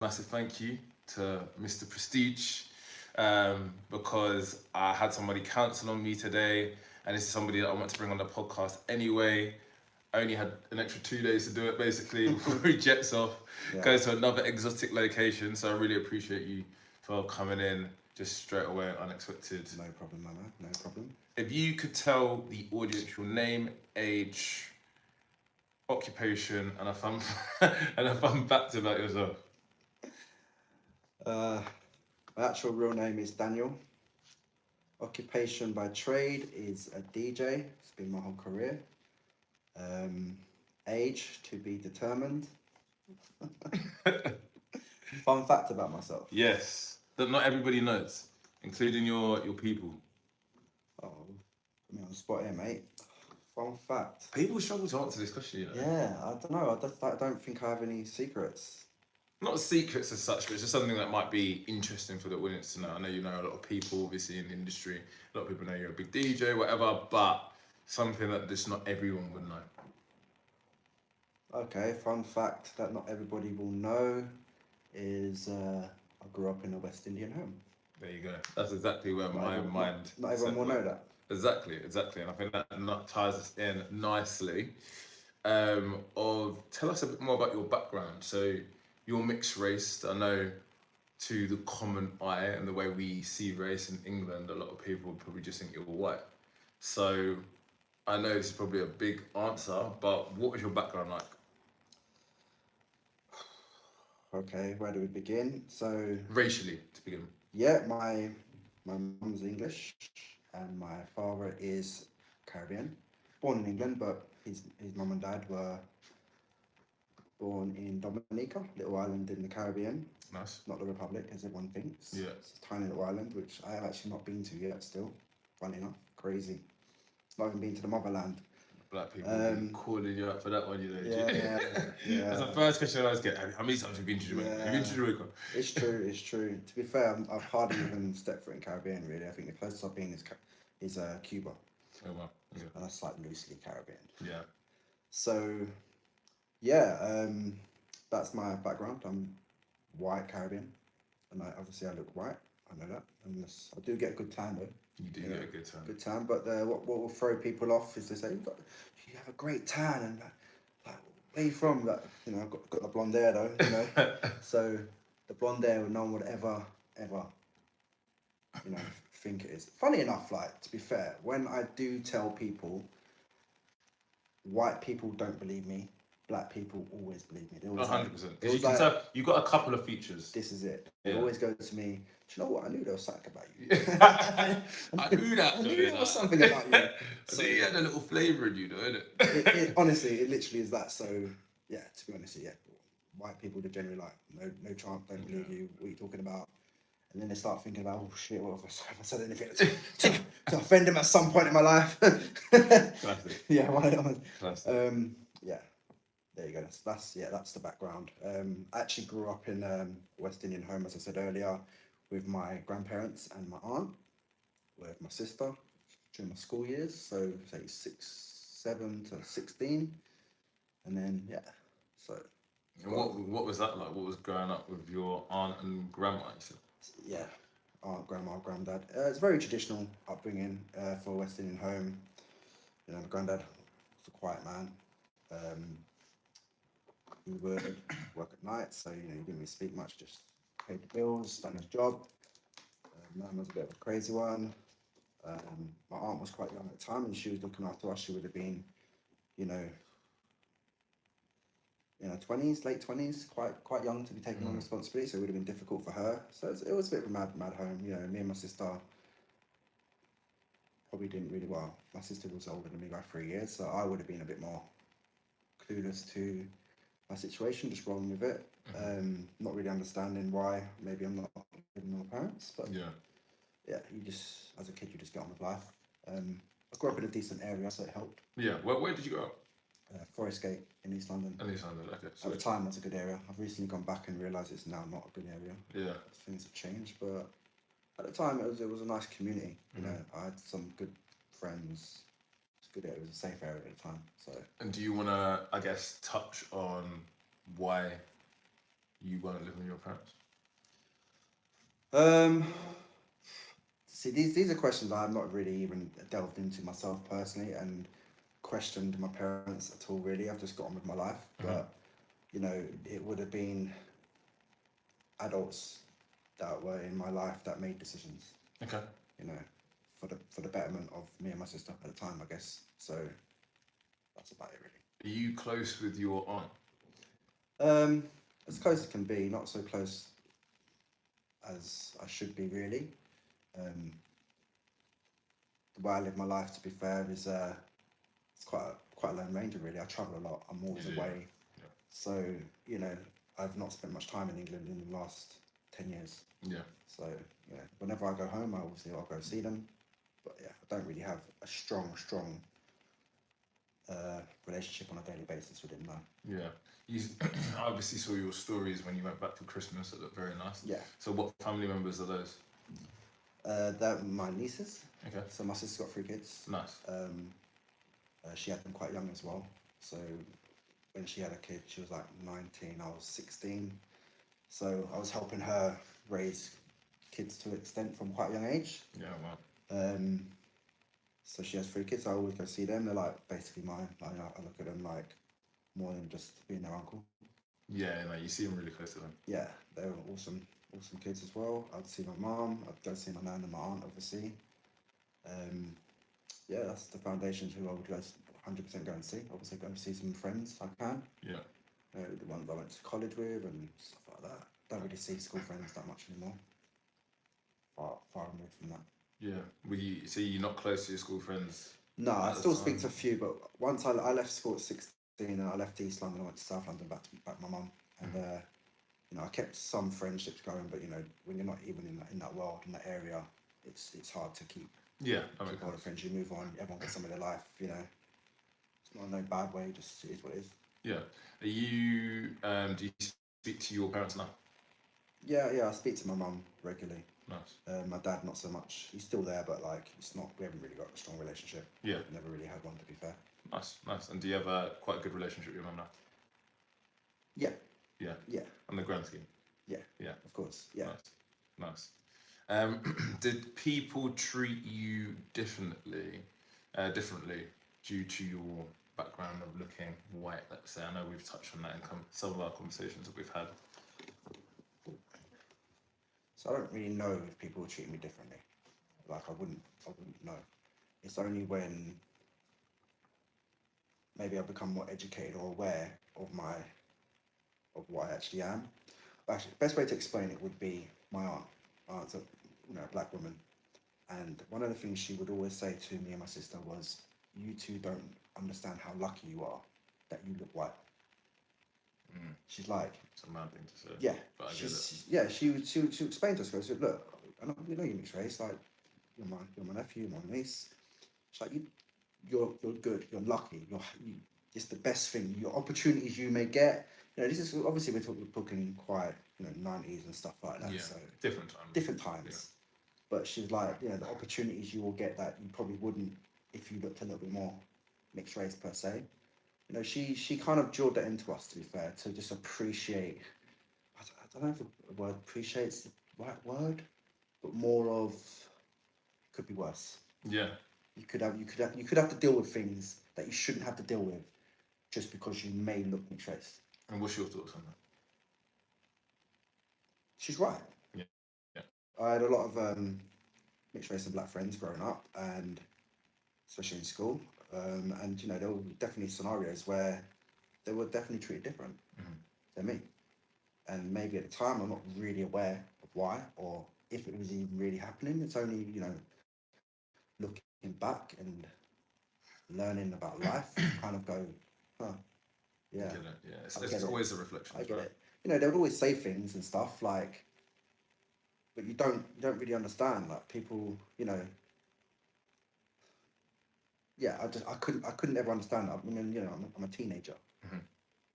massive thank you to Mr. Prestige because I had somebody cancel on me today, and this is somebody that I want to bring on the podcast anyway. I only had an extra 2 days to do it basically before he jets off, Yeah, goes to another exotic location. So I really appreciate you for coming in just straight away, unexpected. no problem, Mama. No problem. If you could tell the audience your name, age, occupation, and a fun and a fun fact about yourself. Uh, my actual real name is Daniel. Occupation by trade is a DJ. It's been my whole career. Um, Age to be determined. Fun fact about myself. Yes, that not everybody knows, including your people. Oh, I mean, on the spot here, mate. Fun fact. People struggle to answer this question, you know. Yeah, I don't know. I don't think I have any secrets. Not secrets as such, but it's just something that might be interesting for the audience to know. I know you know a lot of people, obviously, in the industry. A lot of people know you're a big DJ, whatever, but something that just not everyone would know. Okay, fun fact that not everybody will know is I grew up in a West Indian home. There you go. That's exactly where my mind. Not everyone will know that. Exactly, exactly, and I think that ties us in nicely. Of tell us a bit more about your background. So you're mixed race. I know to the common eye and the way we see race in England, a lot of people would probably just think you're white. So I know this is probably a big answer, but what was your background like? Okay, where do we begin? So Racially, to begin. yeah, my mum's English and my father is Caribbean, born in England, but his mum and dad were born in Dominica, little island in the Caribbean, Nice. not the Republic as everyone thinks. Yeah. It's a tiny little island which I have actually not been to yet. Still, funny enough, crazy. Not even been to the motherland. Black people will be calling you out for that one, you know. Yeah. That's the first question I always get. How many times have you been to Jamaica? Yeah. Have you been to Jamaica? It's true. It's true. To be fair, I've hardly even stepped foot in Caribbean. Really, I think the closest I've been is Cuba, Oh wow. Yeah. and that's like loosely Caribbean. Yeah. So yeah, that's my background. I'm white Caribbean, and obviously I look white. I know that, and I do get a good tan though. You do get a good time. Good tan, but what will throw people off is they say you have a great tan, and like where you from? Like, I've got the blonde hair though, so the blonde hair no one would ever think it is. Funny enough, like to be fair, when I do tell people, white people don't believe me, black people always believe me. They always 100%. Because you can tell you got a couple of features. This is it. They always go to me. Do you know what? I knew there was something about you. I knew that. I knew there was something about you. So you had a little flavour in you, though, innit? Honestly, it literally is that. So yeah, to be honest, yeah, white people are generally like, no chance, don't believe you. What are you talking about? And then they start thinking about, oh shit, what have I said anything to offend him at some point in my life? Classic. Yeah, why Classic. yeah. There you go. That's the background. I actually grew up in West Indian home, as I said earlier, with my grandparents and my aunt, with my sister during my school years. So say 7 to 16, and then So And what was that like? What was growing up with your aunt and grandma? You said? yeah, aunt, grandma, granddad. It's very traditional upbringing for a West Indian home. My granddad was a quiet man. He would work at night, so he didn't really speak much, just paid the bills, done his job. Mum was a bit of a crazy one. My aunt was quite young at the time, and she was looking after us. She would have been, you know, 20s, late 20s, quite young to be taking on responsibility. So it would have been difficult for her. So it was a bit of a mad home. Me and my sister probably didn't really well. My sister was older than me by 3 years, so I would have been a bit more clueless to my situation, just rolling with it, not really understanding why maybe I'm not living with my parents, but you just, as a kid, you just get on with life. I grew up in a decent area, so it helped. Yeah, where did you grow up? Forest Gate in East London. In East London, okay. At the time, that's a good area. I've recently gone back and realised it's now not a good area. Yeah. Things have changed, but at the time, it was a nice community. I had some good friends. It's good. It was a safe area at the time. So. And do you want to, I guess, touch on why you weren't living with your parents? Um, See, these are questions I've not really even delved into myself personally and questioned my parents at all. Really, I've just got on with my life. Mm-hmm. But it would have been adults that were in my life that made decisions. Okay. You know, for the betterment of me and my sister at the time, I guess. So that's about it, Are you close with your aunt? really. As close as can be, not so close as I should be, really. Um, the way I live my life, to be fair, is it's quite a lone ranger, really. I travel a lot. I'm always Yeah. away. Yeah. So, I've not spent much time in England in the last 10 years. Yeah. So, whenever I go home, I'll go see them. But yeah, I don't really have a strong relationship on a daily basis with them now. Yeah. You I obviously saw your stories when you went back for Christmas. It looked very nice. Yeah. So what family members are those? They're my nieces. Okay. So my sister's got 3 kids. Nice. She had them quite young as well. So when she had a kid, she was like 19, I was 16. So I was helping her raise kids to an extent from quite a young age. Yeah, wow. So she has 3 kids. I always go see them. They're like basically mine. Like, I look at them like more than just being their uncle. Yeah, you see them really close to them. Yeah, they're awesome kids as well. I'd see my mum. I'd go see my nan and my aunt, obviously. Yeah, that's the foundations who I would go 100% go and see. Obviously, go and see some friends I can. Yeah. The ones I went to college with and stuff like that. Don't really see school friends that much anymore. Far removed from that. Yeah. So you're not close to your school friends? No, I still speak to a few, but once I left school at 16 and I left East London, I went to South London back to my mum. And I kept some friendships going, but when you're not even in that world, in that area, it's hard to keep. Yeah, keep all the friends. You move on. Everyone gets some of their life. It's not in no bad way. Just it is what it is. Yeah. Are you? Do you speak to your parents now? Yeah. I speak to my mum regularly. Nice. My dad, not so much. He's still there, but it's not. We haven't really got a strong relationship. Yeah. Never really had one, to be fair. Nice. And do you have quite a good relationship with your mum now? Yeah. Yeah. Yeah. On the grand scheme. Yeah. Yeah. Of course. Yeah. Nice. Did people treat you differently due to your background of looking white? Let's say. I know we've touched on that in some of our conversations that we've had. So I don't really know if people treat me differently. I wouldn't know. It's only when maybe I become more educated or aware of what I actually am. Actually, the best way to explain it would be my aunt. My aunt's a black woman, and one of the things she would always say to me and my sister was, "You two don't understand how lucky you are that you look white." She's like, it's a mad thing to say. Yeah, but I get it. Yeah, she would explain to us. She said, "Look, I know you're mixed race. Like, you're my nephew, my niece. She's like, you're good. You're lucky. It's the best thing. Your opportunities you may get. This is obviously we're talking quite 90s and stuff like that. Yeah, so different times. Yeah. But she's like, the opportunities you will get that you probably wouldn't if you looked a little bit more mixed race per se. She kind of drilled that into us, to be fair, to just appreciate. I don't know if the word appreciate's the right word, but more of could be worse. Yeah. You could have to deal with things that you shouldn't have to deal with, just because you may look mixed race. And what's your thoughts on that? She's right. Yeah. I had a lot of mixed race and black friends growing up, and especially in school. And there were definitely scenarios where they were definitely treated different than me. And maybe at the time I'm not really aware of why or if it was even really happening. It's only, looking back and learning about life, kind of go, huh, yeah. I get it. Yeah, it's always a reflection. I get it. They would always say things and stuff like, but you don't really understand. Like people, yeah, I couldn't ever understand that. I mean, I'm a teenager,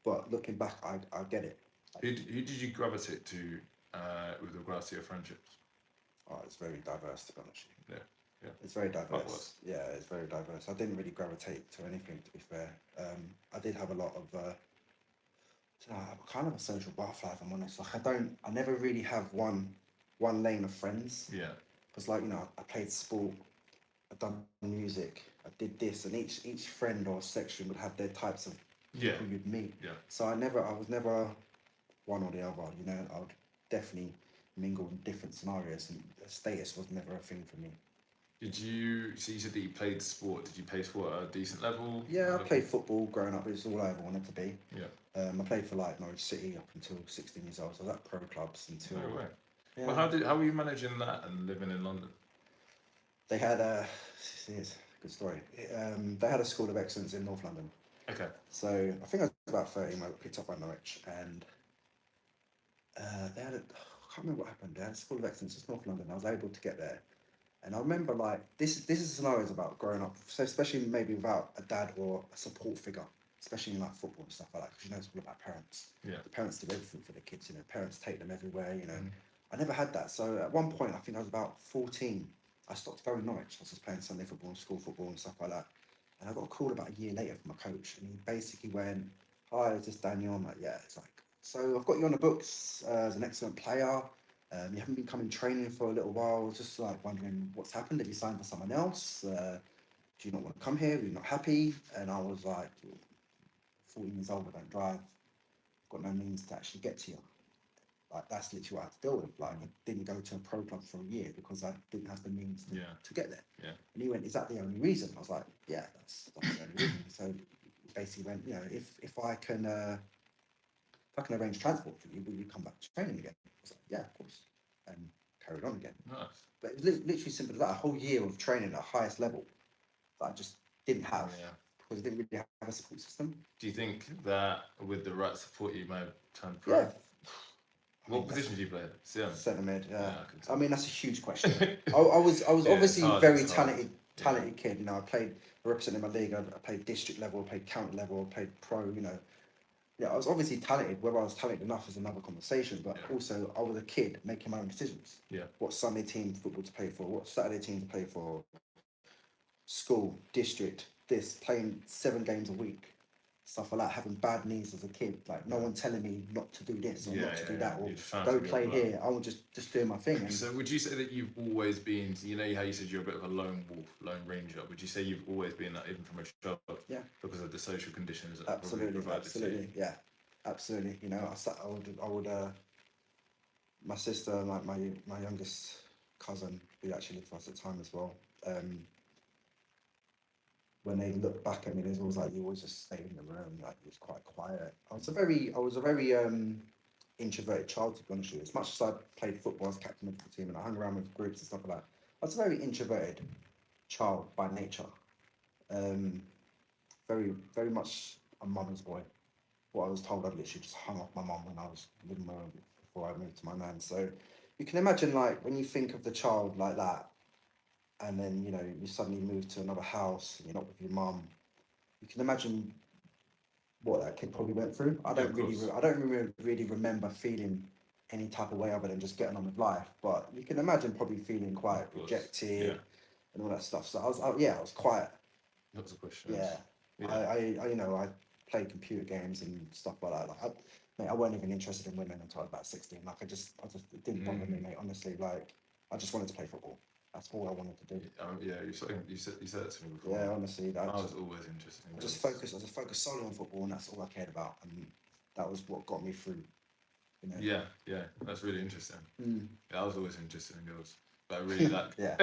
but looking back, I get it. Who did you gravitate to with regards to your friendships? Oh, it's very diverse, to be honest with you. Yeah. It's very diverse. Outwise. Yeah, it's very diverse. I didn't really gravitate to anything, to be fair. I did have a lot of I'm kind of a social butterfly, if I'm honest. Like I never really have one lane of friends. Yeah. Because like, I played sport, I've done music, I did this, and each friend or section would have their types of Yeah. people you'd meet. Yeah. So I was never one or the other. I would definitely mingle in different scenarios, and status was never a thing for me. So you said that you played sport. Did you play sport at a decent level? Yeah, I High played level? football growing up. It was all I ever wanted to be. Yeah. I played for like Norwich City up until 16 years old. So I was at pro clubs until No way. yeah. Well, how were you managing that and living in London? They had a it's a good story. They had a school of excellence in North London. Okay. So I think I was about 13 when I got picked up by Norwich, and they had I can't remember what happened. They had a school of excellence in North London. I was able to get there, and I remember like this is scenarios about growing up. So especially maybe without a dad or a support figure, especially in like football and stuff like that, because it's all about parents. Yeah. The parents do everything for the kids. Parents take them everywhere. Mm. I never had that. So at one point, I think I was about 14. I stopped going to Norwich. I was just playing Sunday football and school football and stuff like that. And I got a call about a year later from my coach, and he basically went, "Hi, is this Daniel?" I'm like, "Yeah." It's like, "So I've got you on the books as an excellent player. You haven't been coming training for a little while. I was just like wondering what's happened. Have you signed for someone else? Do you not want to come here? Are you not happy?" And I was like, 14 years old, I don't drive. I've got no means to actually get to you. Like that's literally what I had to deal with. Like I didn't go to a pro club for a year because I didn't have the means to, Yeah. to get there. Yeah. And he went, "Is that the only reason?" I was like, "Yeah, that's the only reason." So he basically went, if I can arrange transport for you, will you come back to training again? I was like, "Yeah, of course," and carried on again. Nice. But it was literally simple as that. A whole year of training at the highest level that I just didn't have Yeah. because I didn't really have a support system. Do you think that with the right support you may have turned pro? Yeah. What position do you play? CM? Centre mid, yeah. I can tell. I mean, that's a huge question. I was Yeah, obviously it's hard, very it's hard. talented kid. I represented my league. I played district level, I played county level, I played pro. Yeah, I was obviously talented. Whether I was talented enough is another conversation. But Yeah. also, I was a kid making my own decisions. Yeah. What Sunday team football to play for? What Saturday team to play for? School, district, this, playing 7 games a week, stuff like that, having bad knees as a kid, like no one telling me not to do this or not to do that, or You just found go something play you love. here. I was just doing my thing. And So would you say that you've always been, how you said you're a bit of a lone wolf, lone ranger? Would you say you've always been that even from a child? Yeah. Because of the social conditions that absolutely, probably provided to you? absolutely, yeah, absolutely. I would, my sister, like my youngest cousin, who actually lived with us at the time as well. When they look back at me, there's always like, "You always just stay in the room, like it was quite quiet." I was a very introverted child, to be honest with you. As much as I played football, I was captain of the team, and I hung around with groups and stuff like that. I was a very introverted child by nature. Very, very much a mama's boy. What I was told, I literally just hung off my mum when I was living with her before I moved to my nan. So you can imagine, like, when you think of the child like that, and then you suddenly move to another house and you're not with your mum. You can imagine what that kid probably went through. I don't really remember feeling any type of way other than just getting on with life. But you can imagine probably feeling quite rejected and all that stuff. So I was quite. Lots of questions. Yeah. I played computer games and stuff like that. Like, mate, I wasn't even interested in women until I was about 16. Like, I just it didn't bother me, mate. Honestly, like, I just wanted to play football. That's all I wanted to do. You said that to me before. Yeah, honestly, I was always interested in girls. I just focused solely on football, and that's all I cared about, and that was what got me through. Yeah, that's really interesting. Yeah, I was always interested in girls, but I really yeah.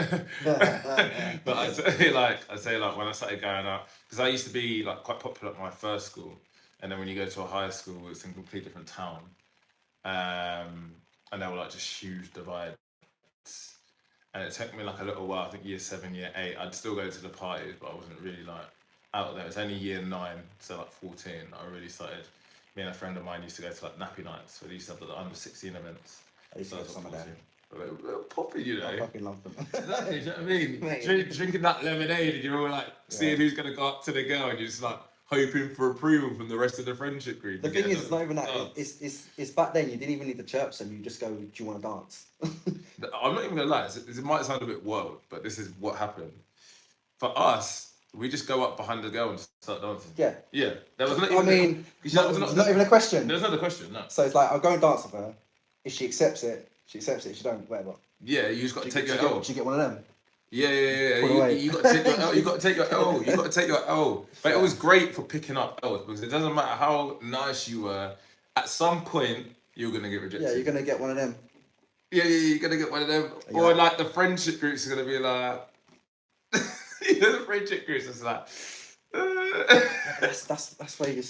But I say like when I started going out, because I used to be like quite popular at my first school, and then when you go to a higher school, it's in a completely different town, and there were like just huge divides. And it took me like a little while, I think year 7, year 8, I'd still go to the parties, but I wasn't really like out there. It's only year 9, so like 14, I really started. Me and a friend of mine used to go to like nappy nights, so they used to have the under 16 events. I used to go to some of them. Poppy, I fucking love them. Exactly, do you know what I mean? Drinking that lemonade, and you're all like seeing who's going to go up to the girl, and you're just like hoping for approval from the rest of the friendship group. The thing is, it's not even that. It's back then. You didn't even need to chirp them. You just go, "Do you want to dance?" I'm not even gonna lie. It might sound a bit wild, but this is what happened. For us, we just go up behind the girl and start dancing. Yeah. Yeah. There was not I even. mean, That was not even a question. There's not a question. No. So it's like I'll go and dance with her. If she accepts it, she accepts it. If she don't, whatever. Yeah, you just got to take your Do L. you get one of them? Yeah. Pull away. You got to take your L. You got to take your L. You got to take your L. But it was great for picking up L's because it doesn't matter how nice you were. At some point, you're gonna get rejected. Yeah, you're gonna get one of them. Yeah, you're gonna get one of them. Yeah. Or like the friendship groups are gonna be like, you know, the friendship groups is like. That's where you.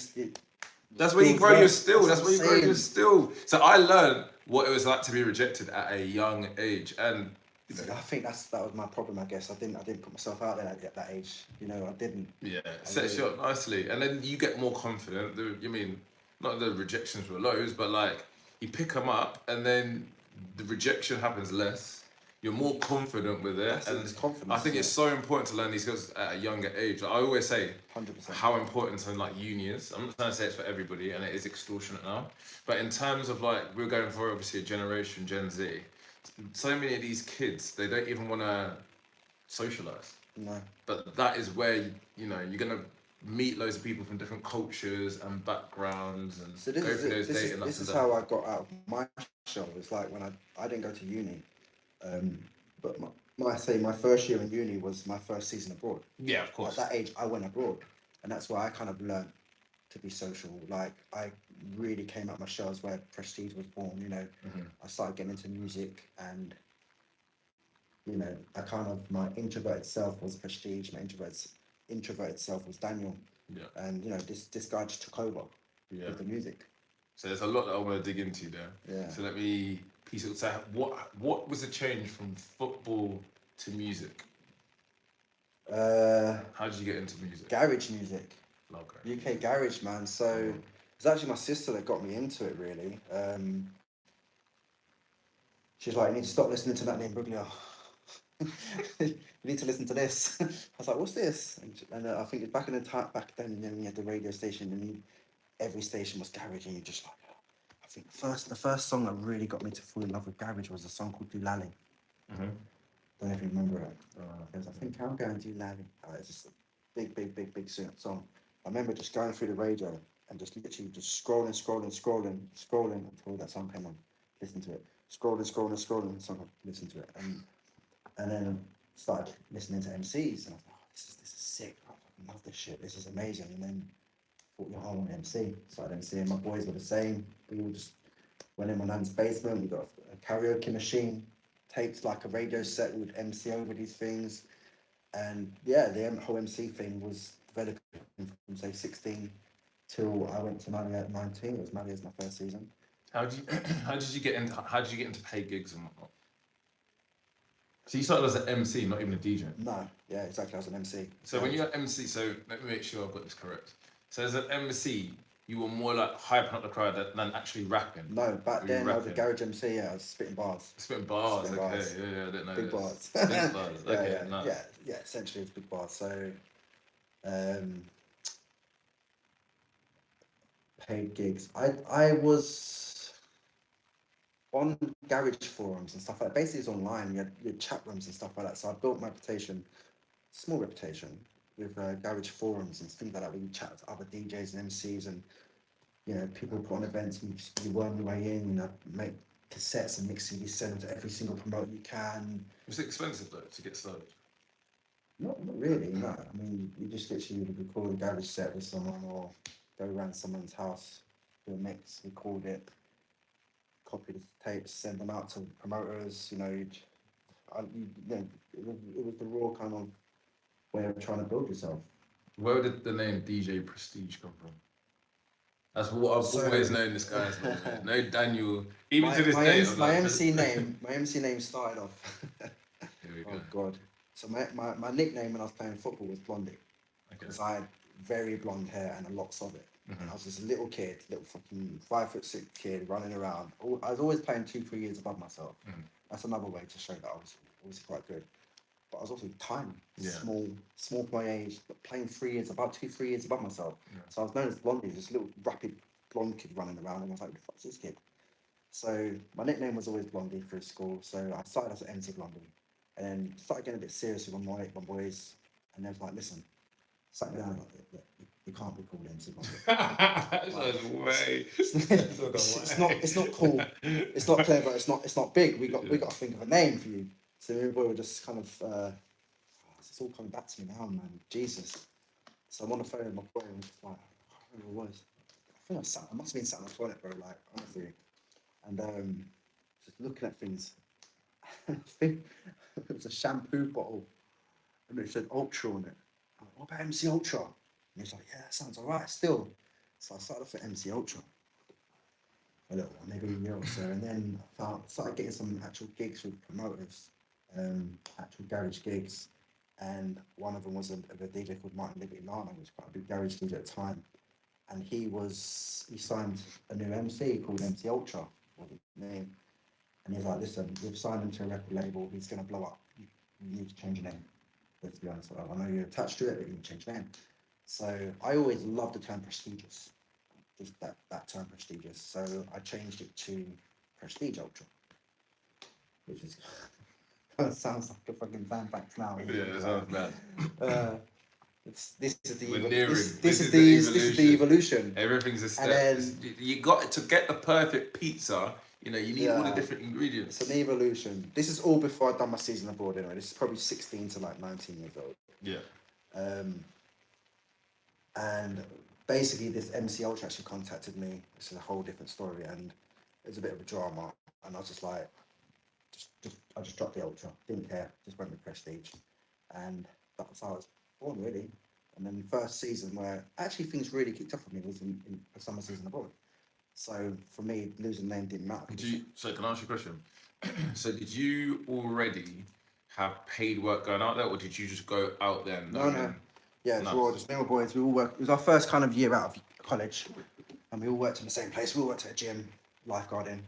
That's where you grow your skill. That's where you grow insane. your skill. So I learned what it was like to be rejected at a young age, and you know, I think that was my problem. I guess I didn't put myself out there at that age. You know, I didn't. yeah, sets you up nicely, and then you get more confident. You mean not the rejections were lows, but like you pick them up, and then the rejection happens less. You're more confident with it, and It's confidence. I think it's so important to learn these skills at a younger age. Like I always say, 100%. how important something like uni is. I'm not trying to say it's for everybody, and it is extortionate now. But in terms of like, we're going for obviously a generation Gen Z. So many of these kids, they don't even want to socialize. No. But that is where you know you're gonna meet loads of people from different cultures and backgrounds, and So go through those dating. this is how I got out of my shell. It's like when I didn't go to uni, but my first year in uni was my first season abroad. Yeah, of course. At that age, I went abroad, and that's where I kind of learned to be social. Like I really came out my shells where Prestige was born. You know, I started getting into music, and you know, I kind of my introverted self was Prestige. My introverted self was Daniel. Yeah. And you know, this guy just took over with the music. So there's a lot that I want to dig into there. Yeah. So let me piece it. So what was the change from football to music? How did you get into music? Garage music. Okay. UK garage, man. So it's actually my sister that got me into it, really. She's like, you need to stop listening to that name, Bruglia. You need to listen to this. I was like, what's this? And I think it's back then, you know, when you had the radio station, and every station was garage, and you just like, I think the first song that really got me to fall in love with garage was a song called Doolally. Don't know if you remember it. Because I think I'm going to Doolally. It's just a big song. I remember just going through the radio and just literally just scrolling until that song came on. Listen to it. Scrolling, song, listen to it. And then started listening to MCs, and I was like, oh, this is sick. I fucking love this shit. This is amazing. And then thought, I want to MC. Started MCing. My boys were the same. We all just went in my nan's basement. We got a karaoke machine, taped like a radio set. We would MC over these things. And yeah, the whole MC thing was developing from say 16 till I went to Mali at 19. It was Mali as my first season. How did you get into paid gigs and whatnot? So you started as an MC, not even a DJ. No, yeah, exactly. I was an MC. So when you're an MC, so let me make sure I've got this correct. So as an MC, you were more like hyping up the crowd than actually rapping. No, back then I was a garage MC. Yeah, I was spitting bars. Spitting bars. Spitting Okay, bars. yeah, I didn't know. Big bars. Big bars. Okay, yeah, nice. yeah. Essentially, it's big bars. So, paid gigs. I was on garage forums and stuff like that. Basically, it's online. You had chat rooms and stuff like that. So I built my reputation, small reputation, with garage forums and things like that, where you chat to other DJs and MCs, and you know, people put on events, and you worm your way in. You know, make cassettes and mix CDs, send them to every single promoter you can. Was it expensive though to get started? Not really. No. I mean, you just literally would record a garage set with someone, or go around someone's house, do a mix, record it, copy the tapes, send them out to promoters. You know, it was the raw kind of way of trying to build yourself. Where did the name DJ Prestige come from? That's what I've always known this guy as. No Daniel. Even to this day. My MC name started off. Here we go. Oh God. So my nickname when I was playing football was Blondie. Because I had very blonde hair and lots of it. I was this little fucking 5'6" kid running around. I was always playing 2-3 years above myself. That's another way to show that I was obviously quite good. But I was also tiny, small for my age, but playing 3 years, about 2-3 years above myself. So I was known as Blondie, this little rapid blonde kid running around, and I was like, "Who the fuck's this kid?" So my nickname was always Blondie through school. So I started as an MC Blondie, and then started getting a bit serious with my boys, and they was like, "Listen, sat me down, like, "Look, you can't be called MC Monday. That's way. It's not cool. It's not clever. It's not big. We got to think of a name for you." So me and boy were just kind of. It's all coming back to me now, man. Jesus. So I'm on the phone with my boy and just like, I don't know what it was. I must have been sat on the toilet, bro. Like honestly, and just looking at things. I think it was a shampoo bottle, and it said Ultra on it. I'm like, "What about MC Ultra?" And he's like, "Yeah, that sounds alright still." So I started off at MC Ultra a little while, maybe a year or so, and then started getting some actual gigs with promoters, actual garage gigs, and one of them was a DJ called Martin Liberty Lana, who was quite a big garage DJ at the time, and he signed a new MC called MC Ultra, was the name, and he's like, "Listen, we've signed him to a record label. He's gonna blow up. You need to change your name." Let's be honest, I know you're attached to it, but you need to change your name. So I always loved the term prestigious, just that term prestigious. So I changed it to Prestige Ultra, which is kind of sounds like a fucking fan fact now. Yeah, it sounds bad. This is the We're nearing. this is the evolution. Everything's a step. And then, You got to get the perfect pizza. You know, you need all the different ingredients. It's an evolution. This is all before I'd done my season abroad anyway. This is probably 16 to like 19 years old. Yeah. And basically this MC Ultra actually contacted me. This is a whole different story, and it was a bit of a drama. And I was just like, I just dropped the Ultra. Didn't care. Just went with Prestige. And that was how I was born, really. And then the first season where actually things really kicked off for me was in a summer season abroad. So for me, losing the name didn't matter. So can I ask you a question? So did you already have paid work going out there, or did you just go out there? No. Yeah, nice. So just me and my boys, we all worked. It was our first kind of year out of college, and we all worked in the same place. We all worked at a gym, lifeguarding,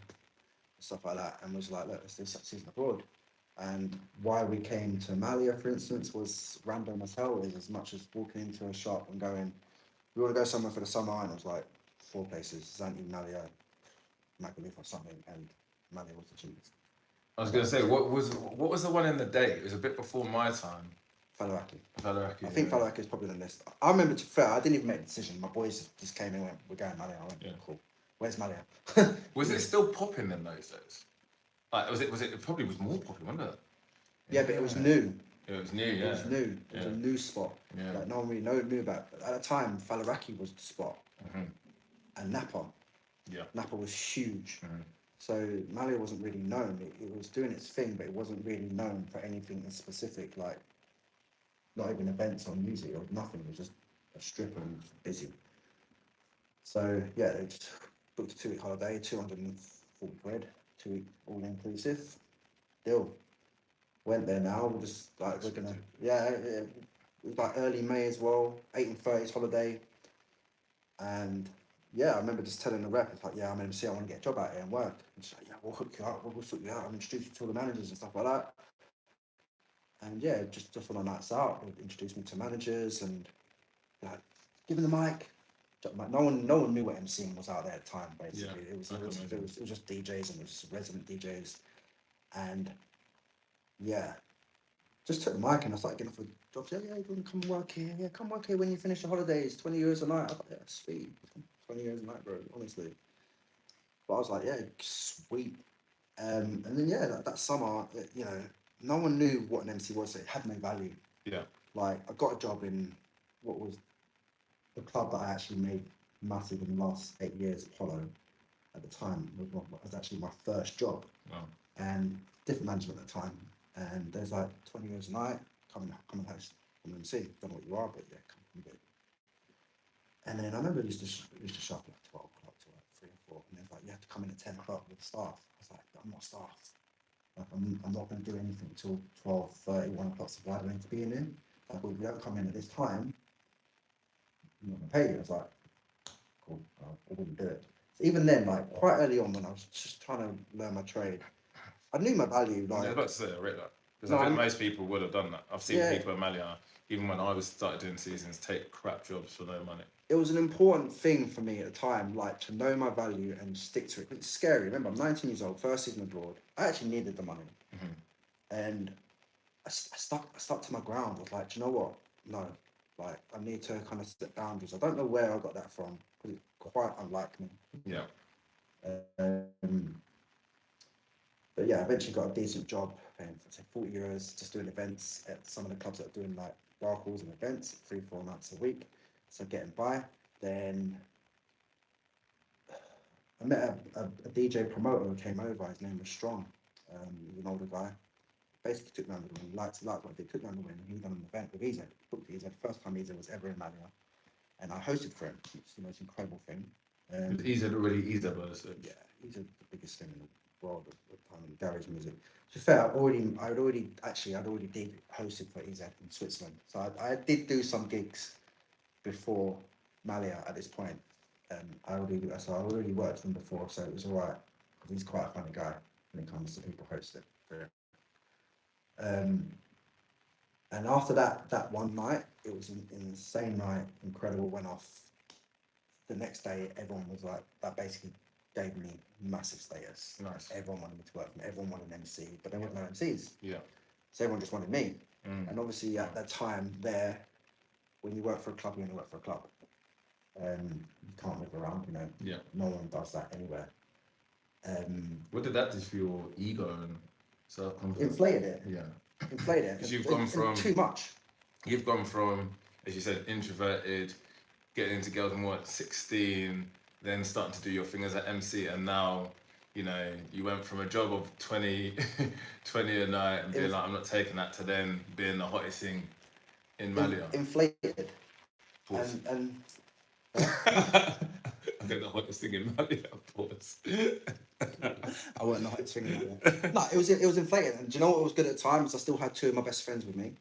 stuff like that, and was like, "Look, let's do season abroad." And why we came to Malia, for instance, was random as hell. Is as much as walking into a shop and going, "We want to go somewhere for the summer," and it was like 4 places: Zante, Malia, Magaluf or something, and Malia was the cheapest. I was gonna say, what was the one in the day? It was a bit before my time. Falaraki. I think Falaraki is probably on the list. I remember, to be fair, I didn't even make the decision. My boys just came in and went, "We're going Malia." I went, "Cool. Where's Malia?" Was it still popping in those days? Like, was it? It probably was more popping, wasn't it? Yeah, but it was new. It was new. Yeah. It was new. It was a new spot. Yeah. Like no one really knew about it. But at the time, Falaraki was the spot, and Napa. Yeah. Napa was huge. So Malia wasn't really known. It was doing its thing, but it wasn't really known for anything in specific, like not even events or music or nothing. It was just a strip and busy. So yeah, they just booked a 2-week holiday, 240 quid, 2-week all inclusive. Deal. Went there now. We're just like we're gonna it was like early May as well, 1830s holiday, and yeah, I remember just telling the rep, it's like, "Yeah, I'm MC, I want to get a job out here and work." And she's like, "Yeah, we'll hook you up, we'll sort you out, I'll introduce you to all the managers and stuff like that." And yeah, just on the nights out, they introduced me to managers and like, give them the mic. No one knew what MCing was out there at the time. Basically, it was just DJs and it was resident DJs, and yeah, just took the mic and I started getting offered jobs. Yeah, you want to come work here? Yeah, come work here when you finish your holidays. 20 euros a night. I thought, yeah, sweet. 20 euros a night, bro. Honestly, but I was like, yeah, sweet. And then yeah, that summer, no one knew what an MC was. So it had no value. Yeah. Like I got a job in what was the club that I actually made massive in the last 8 years. Apollo, at the time, was actually my first job. Wow. And different management at the time. And there's like 20 euros a night. Come and host. Come and MC. Don't know what you are, but yeah, come and do it. And then I remember it used to shop like 12 o'clock to like 3 or 4. And then like, you have to come in at 10 o'clock with staff. I was like, I'm not staff. Like, I'm not going to do anything until 12:30, 1 o'clock. So why do I need to be in there? Like, well, if you don't come in at this time, I'm not going to pay you. I was like, cool, I wouldn't do it. So even then, like quite early on when I was just trying to learn my trade, I knew my value. Like, I was about to say, I read that. Because I think most people would have done that. I've seen people in Malia, even when I started doing seasons, take crap jobs for no money. It was an important thing for me at the time, like to know my value and stick to it. It's scary. Remember, I'm 19 years old, first season abroad. I actually needed the money. And I stuck to my ground. I was like, do you know what? No, Like, I need to kind of set boundaries. I don't know where I got that from, because it's quite unlike me. Yeah. Um, but yeah, I eventually got a decent job, paying for say €40, just doing events at some of the clubs that are doing like bar calls and events, 3-4 nights a week. So getting by. Then I met a DJ promoter who came over. His name was Strong. He was an older guy. Basically took me under the wing, liked what I did, took me under the wing. He done an event with EZ. Booked EZ, the first time EZ was ever in Malia. And I hosted for him. It's the most incredible thing. It's easy already, easy, but so. Yeah, he's the biggest thing in the world at the time in garage music. To be fair, I'd already did hosted for EZ in Switzerland. So I did do some gigs before Malia at this point. I already worked with him before, so it was alright. He's quite a funny guy when it comes to people hosting. And after that one night, it was an insane night, incredible, went off. The next day, everyone was like, that basically gave me massive status. Nice. Everyone wanted me to work, and everyone wanted an MC, but there weren't no MCs. Yeah. So everyone just wanted me. Mm. And obviously at that time there, when you work for a club, you only work for a club. You can't move around, you know. Yeah. No one does that anywhere. What did that do for your ego and self-confidence? Inflated it. Yeah. Inflated it. Because you've gone from too much. You've gone from, as you said, introverted, getting into girls more at 16, then starting to do your thing as an MC, and now, you know, you went from a job of 20 a night and being like, I'm not taking that, to then being the hottest thing in Malia. Inflated. Pause. And I get the hottest thing in Malia. Pause. I wasn't the hottest thing in Malia. No, it was inflated. And do you know what was good at the time? Is I still had two of my best friends with me.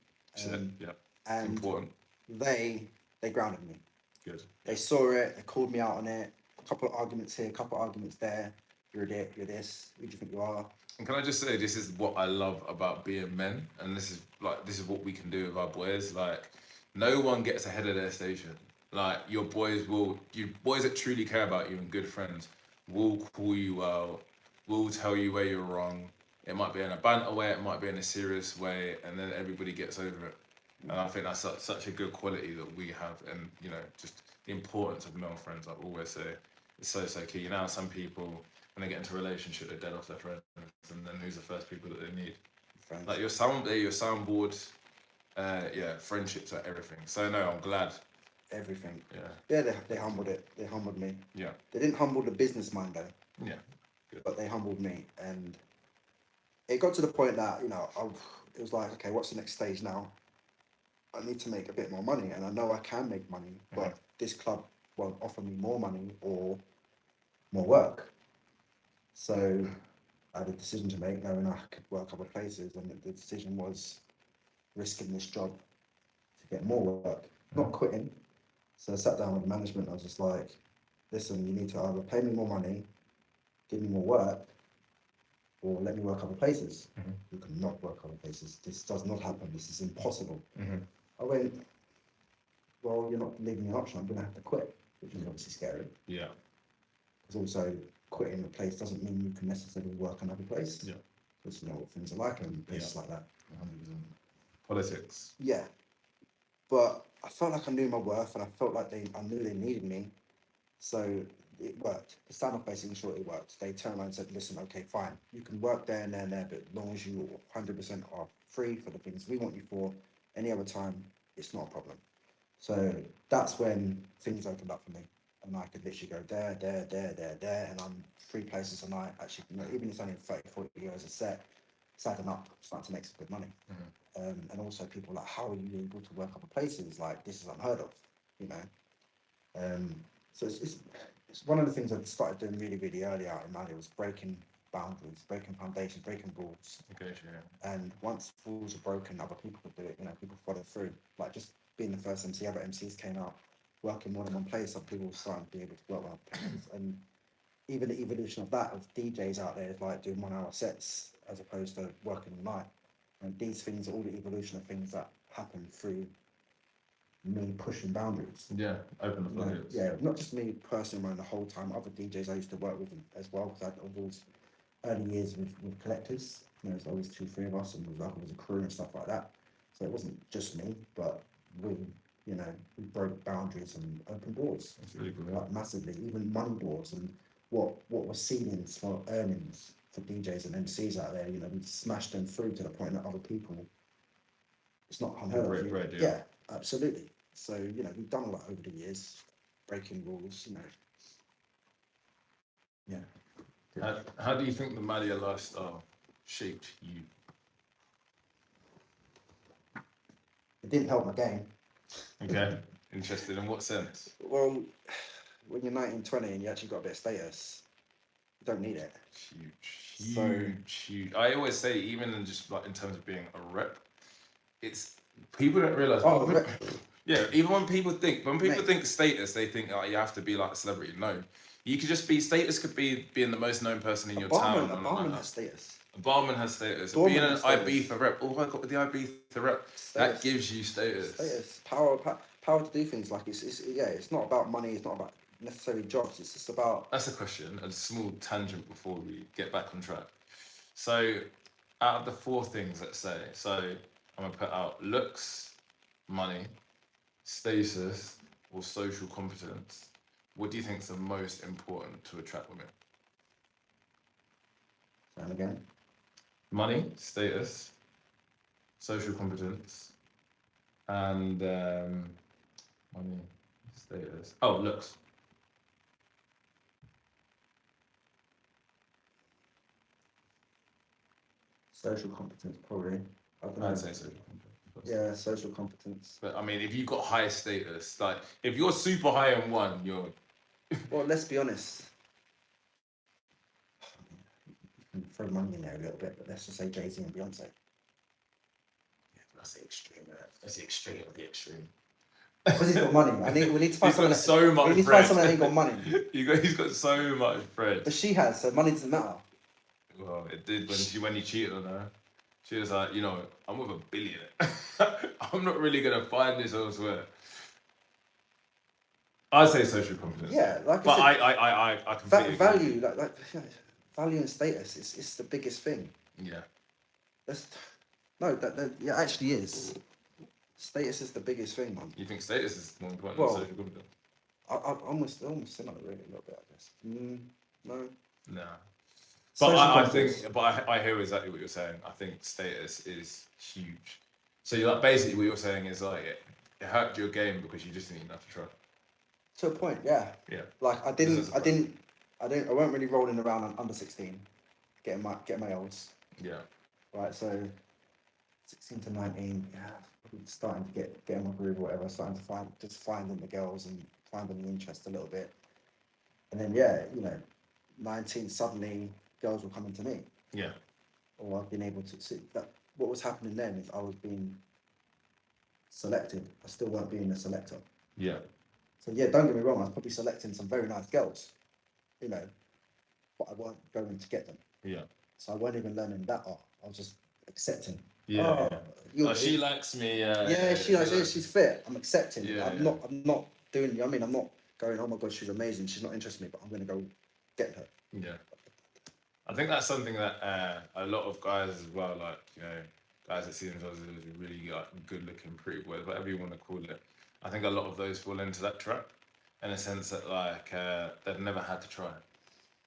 Yeah. And Important. they grounded me. Good. They saw it, they called me out on it. A couple of arguments here, a couple of arguments there. You're a you're this. Who do you think you are? And can I just say, this is what I love about being men, and this is what we can do with our boys. Like, no one gets ahead of their station. Like, your boys that truly care about you and good friends will call you out, will tell you where you're wrong. It might be in a banter way, it might be in a serious way, and then everybody gets over it. And I think that's such a good quality that we have, and you know, just the importance of male friends. I always say it's so key. You know, some people, when they get into a relationship, they're dead off their friends, and then who's the first people that they need? Friends. Like your soundboard, friendships are everything. So no, I'm glad. Everything. Yeah. Yeah, they humbled it. They humbled me. Yeah. They didn't humble the business mind though. Yeah. Good. But they humbled me, and it got to the point that, you know, it was like, okay, what's the next stage now? I need to make a bit more money, and I know I can make money, but this club won't offer me more money or more work. So I had a decision to make, knowing I could work other places, and the decision was risking this job to get more work, not quitting. So I sat down with the management. I was just like, listen, you need to either pay me more money, give me more work, or let me work other places. You cannot work other places. This does not happen. This is impossible. I went, well, you're not leaving me an option. I'm going to have to quit, which is obviously scary. Yeah. Because also quitting a place doesn't mean you can necessarily work another place. Yeah. Because you know what things are like in places like that. 100%. Politics. Yeah. But I felt like I knew my worth, and I felt like I knew they needed me. So it worked. The stand-up basically, short, it worked. They turned around and said, listen, okay, fine. You can work there and there and there, but as long as you 100% are free for the things we want you for, any other time, it's not a problem. So that's when things opened up for me. And I could literally go there, and I'm 3 places a night. Actually, you know, even if it's only 30, 40 euros a set, it's adding up, starting to make some good money. And also people like, how are you able to work other places? Like, this is unheard of, you know. So it's one of the things I started doing really, really early out in Mali, was breaking boundaries, breaking foundations, breaking rules. Okay, yeah. And once rules are broken, other people could do it. You know, people follow through. Like, just being the first MC, other MCs came out working more than one place. Some people were starting to be able to work on places. And even the evolution of that, of DJs out there, like doing 1 hour sets as opposed to working all night. And these things are all the evolution of things that happen through me pushing boundaries. Yeah, open the floodgates. Yeah, not just me personally around the whole time. Other DJs I used to work with as well, because I was always early years with collectors. You know, there's always 2-3 of us, and it was a crew and stuff like that. So it wasn't just me, but we You know, we broke boundaries and opened doors, That's really good. like massively, even money doors and what were ceilings for earnings for DJs and MCs out there. You know, we smashed them through to the point that other people, it's not unheard of. Bread, Yeah, absolutely. So you know, we've done a lot over the years, breaking rules. You know, yeah. How do you think the Malia lifestyle shaped you? It didn't help my game. Okay, interested in what sense? Well, when you're 19, 20 and you actually got a bit of status, you don't need it. Huge. I always say, even in just like in terms of being a rep, it's people don't realize. Yeah, even when people think status, they think you have to be like a celebrity. No, you could just be status. Could be being the most known person in your town. A barman has status. A barman has status. Doorman Being an has status. Ibiza rep. Oh, I got with the Ibiza rep. That gives you status. Power to do things. Like it's not about money. It's not about necessarily jobs. It's just about. That's a question. A small tangent before we get back on track. So, out of the 4 things, let's say, so I'm gonna put out looks, money, status, or social competence. What do you think is the most important to attract women? And again. Money, status, social competence, and money, status. Oh, looks. Social competence, probably. I'd say social competence. Yeah, social competence. But I mean, if you've got high status, like if you're super high on one, you're. Well, let's be honest. You can throw money in there a little bit, but let's just say Jay-Z and Beyonce. Yeah, that's the extreme, man. That's the extreme of the extreme. Because he's got money. We need to find someone that. So much. We need to find someone that ain't got money. He's got so much bread. But she has, so money doesn't matter. Well, it did when he cheated on her. She was like, I'm with a billionaire. I'm not really gonna find this elsewhere. I'd say social confidence. Yeah, like but I completely value, like value and status. It's the biggest thing. Yeah. That actually is. Status is the biggest thing, man. You think status is more important than social confidence? I almost similar, really, a little bit, I guess. No. Nah. But I hear exactly what you're saying. I think status is huge. So you're like, basically what you're saying is like it hurt your game because you just didn't even have to try. To a point, yeah. Yeah. Like I weren't really rolling around on under 16, getting my olds. Yeah. Right, so 16 to 19, starting to get in my groove or whatever, starting to finding the girls and finding the interest a little bit. And then 19 suddenly girls were coming to me. Yeah. Or I've been able to see that what was happening then is I was being selected. I still weren't being a selector. Yeah. So don't get me wrong, I was probably selecting some very nice girls, but I weren't going to get them. Yeah. So I weren't even learning that art. I was just accepting. Yeah. She likes me. She likes me. She's fit. I'm accepting. Yeah, I'm not doing. I'm not going. Oh my god, she's amazing. She's not interested in me, but I'm going to go get her. Yeah. I think that's something that a lot of guys as well, like guys that see themselves as really good looking, pretty boys, whatever you want to call it. I think a lot of those fall into that trap, in a sense that they've never had to try.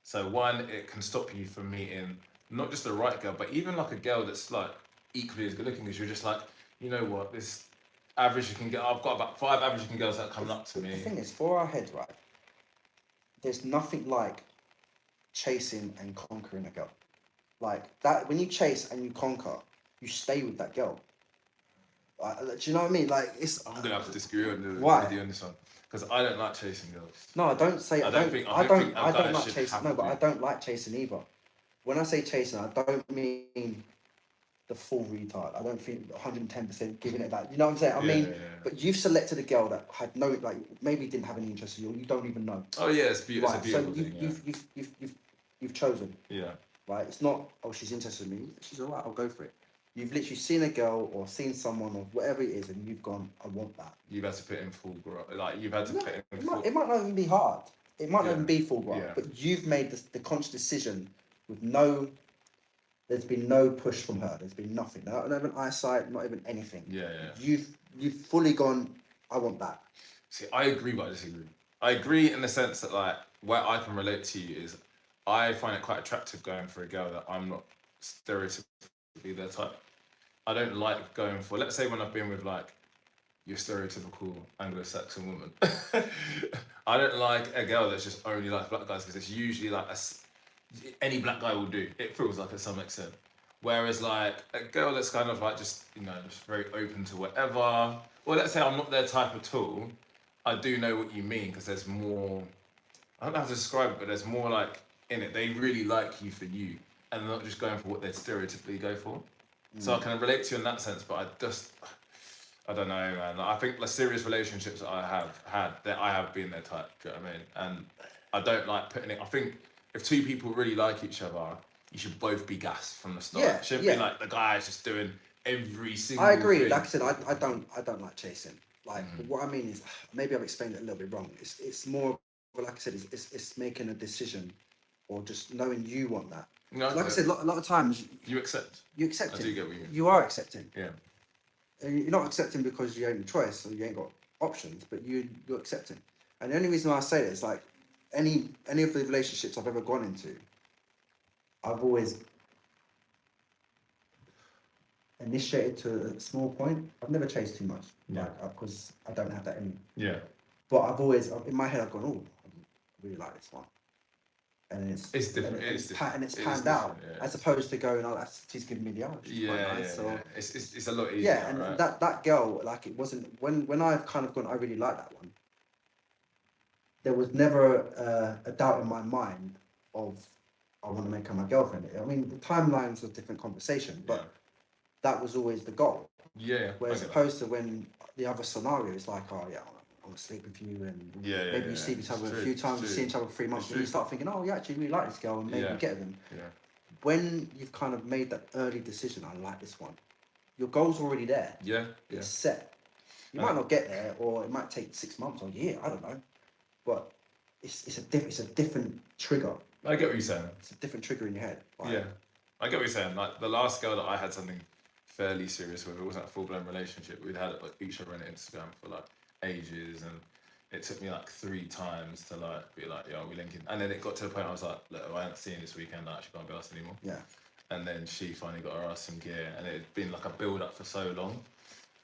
So one, it can stop you from meeting not just the right girl, but even like a girl that's like equally as good looking, because you're just like, you know what, this average you can get. I've got about 5 average looking girls that are coming up to me. The thing is, for our heads, right? There's nothing like chasing and conquering a girl. Like that, when you chase and you conquer, you stay with that girl. Do you know what I mean? Like I'm gonna have to disagree with you on this one, because I don't like chasing girls. No, I don't say I don't like chasing. No, but I don't like chasing either. When I say chasing, I don't mean the full retard. I don't think 110% giving it that. You know what I'm saying? I mean, but you've selected a girl that had maybe didn't have any interest in you. You don't even know. Oh yeah, it's beautiful. Right, it's a beautiful thing. You've chosen. Yeah. Right. It's not. Oh, she's interested in me. She's alright. I'll go for it. You've literally seen a girl or seen someone or whatever it is, and you've gone, I want that. You've had to put in full graft. Like you've had to put in. It might not even be hard. It might not even be full graft. But you've made the conscious decision with no. There's been no push from her. There's been nothing. Not even eyesight. Not even anything. Yeah. You've fully gone. I want that. See, I agree, but I disagree. I agree in the sense that, like, where I can relate to you is I find it quite attractive going for a girl that I'm not stereotypically their type. I don't like going for, let's say when I've been with like your stereotypical Anglo-Saxon woman. I don't like a girl that's just only like black guys because it's usually like any black guy will do. It feels like to some extent. Whereas like a girl that's kind of like just just very open to whatever. Well, let's say I'm not their type at all. I do know what you mean because there's more. I don't know how to describe it, but there's more like in it. They really like you for you, and they're not just going for what they stereotypically go for. So I can relate to you in that sense, but I don't know, man. Like, I think the serious relationships that I have had, that I have been their type. Do you know what I mean? And I don't like putting it. I think if two people really like each other, you should both be gassed from the start. Yeah, It shouldn't yeah. be like the guy is just doing every single. I agree. thing. Like I said, I don't like chasing. Like what I mean is, maybe I've explained it a little bit wrong. It's more, like I said, it's making a decision, or just knowing you want that. No, Like I said, a lot of times you accept. you accept I it. do get what you mean. You are accepting. Yeah. And you're not accepting because you ain't a choice or you ain't got options, but you're accepting. And the only reason why I say it is like any of the relationships I've ever gone into, I've always initiated to a small point. I've never chased too much, because I don't have that in me. Yeah. But I've always, in my head, I've gone, oh, I really like this one. And it's different. It's It panned out, as opposed to going, oh, she's giving me the eye. Yeah, nice. yeah. It's a lot easier. Yeah, and right? that girl, like, it wasn't when I've kind of gone, I really like that one. There was never a doubt in my mind of I want to make her my girlfriend. I mean, the timelines was a different conversation, but that was always the goal. Yeah. Whereas opposed to when the other scenario is like, oh yeah, I want to sleep with you, and maybe you see each other a few times, you see each other for 3 months, and you start thinking, oh, you actually really like this girl, and maybe get them. Yeah. When you've kind of made that early decision, I like this one, your goal's already there. Yeah. It's set. You might not get there, or it might take 6 months or a year. I don't know, but it's a different trigger. I get what you're saying. It's a different trigger in your head. Like, yeah, I get what you're saying. Like the last girl that I had something fairly serious with, it wasn't a full-blown relationship. We'd had like each other on Instagram for like ages, and it took me like 3 times to like be like, yo, we linking. And then it got to the point I was like, look, if I ain't seeing this weekend, I actually can't be asked anymore. Yeah. And then she finally got her ass some gear, and it had been like a build-up for so long.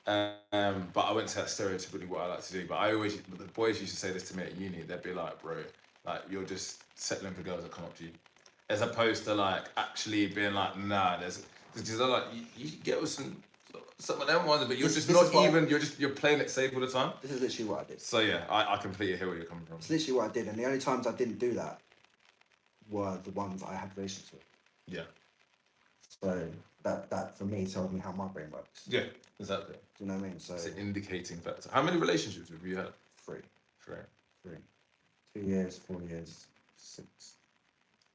But I went to that stereotypically what I like to do. But the boys used to say this to me at uni. They'd be like, bro, like you're just settling for girls that come up to you, as opposed to like actually being like, nah, because they're like you get with some of them ones, but you're just not even. You're playing it safe all the time. This is literally what I did. So yeah, I completely hear where you're coming from. It's literally what I did, and the only times I didn't do that were the ones I had relations with. Yeah. So that for me tells me how my brain works. Yeah, exactly. Do you know what I mean? So it's an indicating factor. How many relationships have you had? 3. 3. 2 years, 4 years, 6.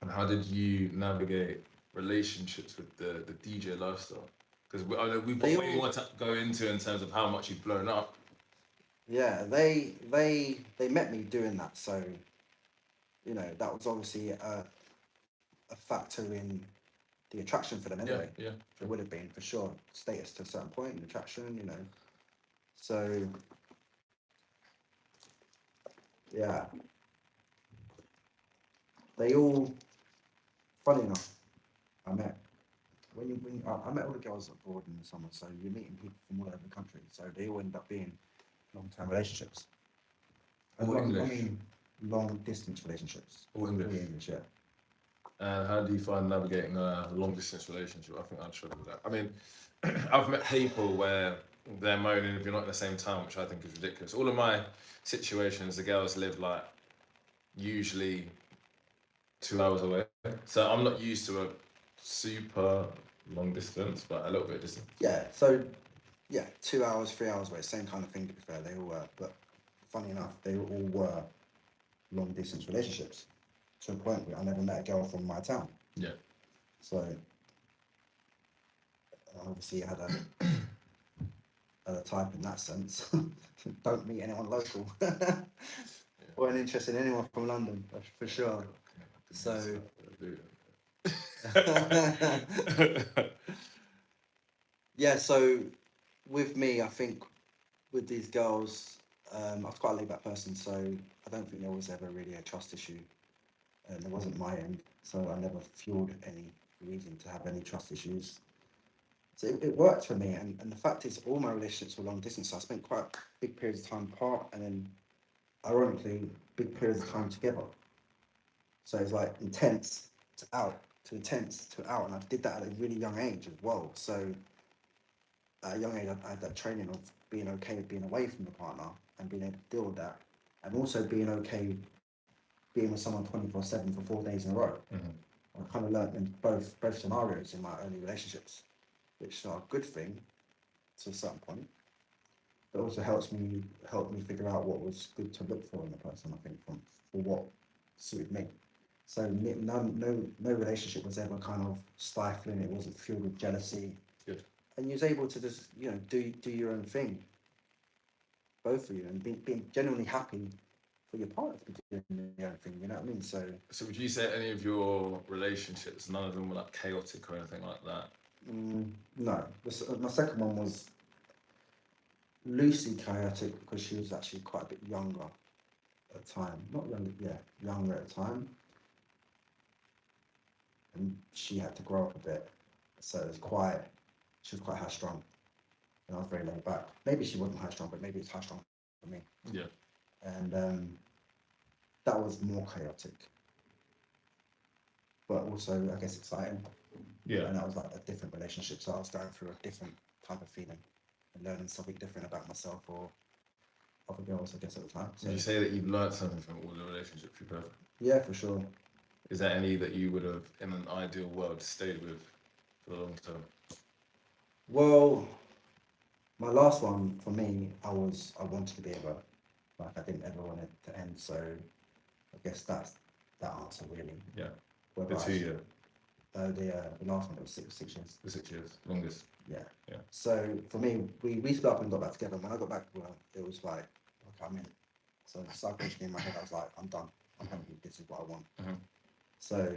And how did you navigate relationships with the DJ lifestyle? Because I know we've got way more to go into in terms of how much you've blown up. Yeah, they met me doing that, so that was obviously a factor in the attraction for them anyway. Yeah. It would have been for sure. Status to a certain point, attraction, So yeah. They all, funny enough, I met I met all the girls abroad in the summer, so you're meeting people from all over the country, so they all end up being long-term relationships. Long distance relationships. All English. Yeah. And how do you find navigating a long distance relationship? I think I'd struggle with that. I mean, I've met people where they're moaning if you're not in the same town, which I think is ridiculous. All of my situations, the girls live like usually 2 hours away. So I'm not used to a super long distance, but a little bit distant. Yeah, so 2 hours, 3 hours away, same kind of thing to be fair, they all were. But funny enough, they all were long distance relationships. To a point where I never met a girl from my town. Yeah. So obviously I had a type in that sense. Don't meet anyone local. Or an interest in anyone from London, for sure. So yeah, so with me, I think with these girls, I was quite a laid back person, so I don't think there was ever really a trust issue. And it wasn't my end, so I never fueled any reason to have any trust issues. So it worked for me, and the fact is, all my relationships were long distance. So I spent quite big periods of time apart, and then, ironically, big periods of time together. So it's like intense to out, to intense to out, and I did that at a really young age as well. So at a young age, I had that training of being okay with being away from the partner and being able to deal with that, and also being okay being with someone 24/7 for 4 days in a row. I kind of learned in both scenarios in my early relationships, which are a good thing to a certain point. But also helped me figure out what was good to look for in a person. I think for what suited me. So no relationship was ever kind of stifling. It wasn't fueled with jealousy. Good. And you was able to just do your own thing, both of you, and being genuinely happy for your partner to be doing their own thing. You know what I mean? So would you say any of your relationships, none of them were like chaotic or anything like that? no. My second one was loosely chaotic because she was actually quite a bit younger at the time. Not younger, yeah, younger at the time. And she had to grow up a bit. So it was she was quite high strung. And I was very laid back. Maybe she wasn't high strung, but maybe it's high strung for me. Yeah. And that was more chaotic. But also, I guess, exciting. Yeah. And that was like a different relationship. So I was going through a different type of feeling and learning something different about myself or other girls, I guess, at the time. So, Would you say that you've learned something from all the relationships you've had? yeah, for sure. Is there any that you would have, in an ideal world, stayed with for the long term? Well, my last one for me, I wanted to be able, like, I didn't ever want it to end. So I guess that's that answer really. Yeah. Whether The 2 year. The last one it was 6 years. The 6 years, longest. Yeah. Yeah. So for me, we split up and got back together. When I got back, well, it was like, okay, I'm in. So psychologically in my head, I was like, I'm done. I'm happy. This is what I want. So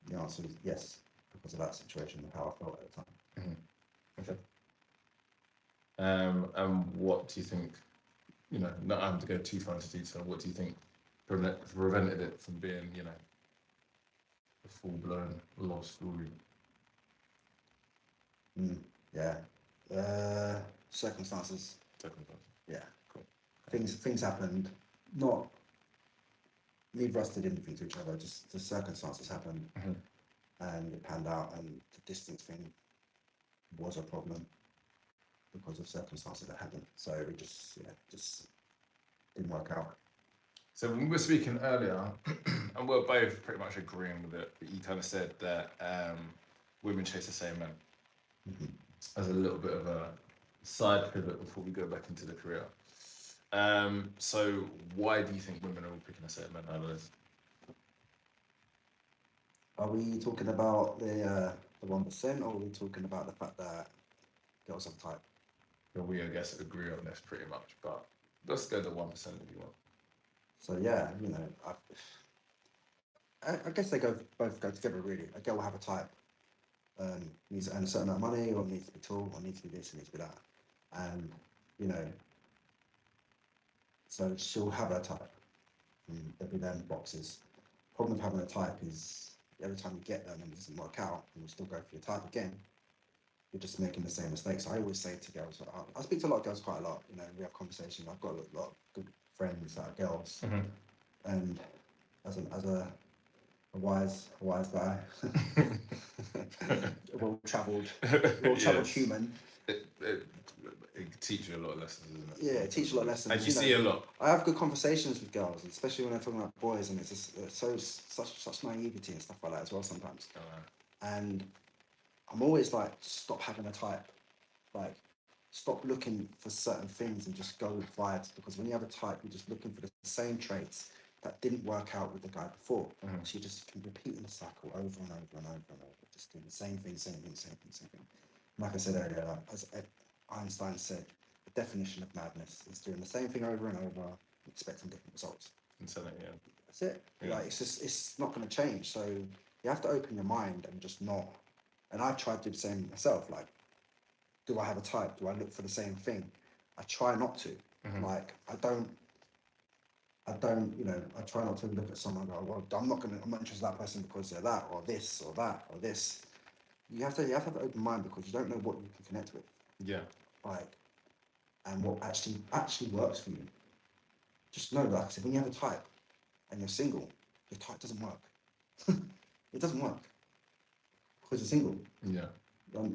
the answer is yes, because of that situation and how I felt at the time. Okay. And what do you think? Not having to go too far into detail. What do you think prevented it from being, a full-blown love story? Yeah. Circumstances. Yeah. Cool. Things happened. Not neither of us did anything to each other. Just the circumstances happened, and it panned out. And the distance thing was a problem because of circumstances that happened. So it just didn't work out. So when we were speaking earlier, and we're both pretty much agreeing with it, but you kind of said that women chase the same men. As a little bit of a side pivot before we go back into the career. So why do you think women are all picking the same men nowadays? Are we talking about the 1%, or are we talking about the fact that girls have type? Well, we, I guess, agree on this pretty much, but let's go to 1% if you want. So yeah, I guess they both go together really. A girl will have a type, needs to earn a certain amount of money, or needs to be tall, or needs to be this, or needs to be that, and so she'll have her type. And there'll be them boxes. Problem with having a type is every time you get them and it doesn't work out, and you still go for your type again, you're just making the same mistakes. I always say to girls, I speak to a lot of girls quite a lot. We have conversations. I've got a lot of good friends that are girls, and as a wise guy, a well-travelled human. It teaches you a lot of lessons, isn't it? Yeah, it teaches a lot of lessons. And you see a lot. I have good conversations with girls, especially when they're talking about boys, and it's just such naivety and stuff like that as well sometimes. And I'm always like, stop having a type. Like, stop looking for certain things and just go with vibes, because when you have a type, you're just looking for the same traits that didn't work out with the guy before. So you just keep repeating the cycle over and over and over and over, just doing the same thing. Like I said earlier, as Einstein said, the definition of madness is doing the same thing over and over, expecting different results. That's it. Yeah. Like, it's not going to change. So you have to open your mind and just not. And I've tried to do the same myself. Like, do I have a type? Do I look for the same thing? I try not to. Mhm. Like I don't, you know, I try not to look at someone and go, well, I'm not interested in that person because they're that or this or that or this. You have to have an open mind because you don't know what you can connect with, Yeah. like, and what actually works for you. Just know that, like I said, when you have a type and you're single, your type doesn't work. It doesn't work because you're single. Yeah.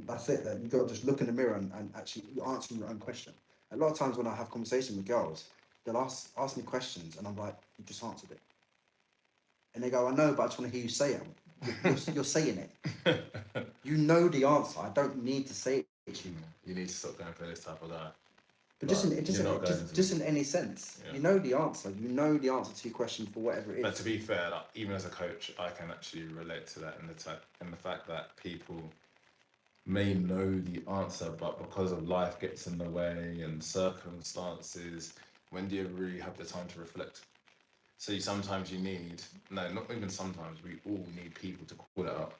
That's it. That you got to just look in the mirror and actually you're answering your own question. A lot of times when I have conversations with girls, they'll ask me questions and I'm like, you just answered it. And they go, I know, but I just want to hear you say it. You're saying it. You know the answer. I don't need to say it to you. You need to stop going for this type of guy. But You're not going to. just in any sense, Yeah. you know the answer. You know the answer to your question for whatever it is. But to be fair, like, even as a coach, I can actually relate to that in the fact that people may know the answer, but because of life gets in the way and circumstances, when do you really have the time to reflect? So sometimes you need, no, not even sometimes, we all need people to call it out.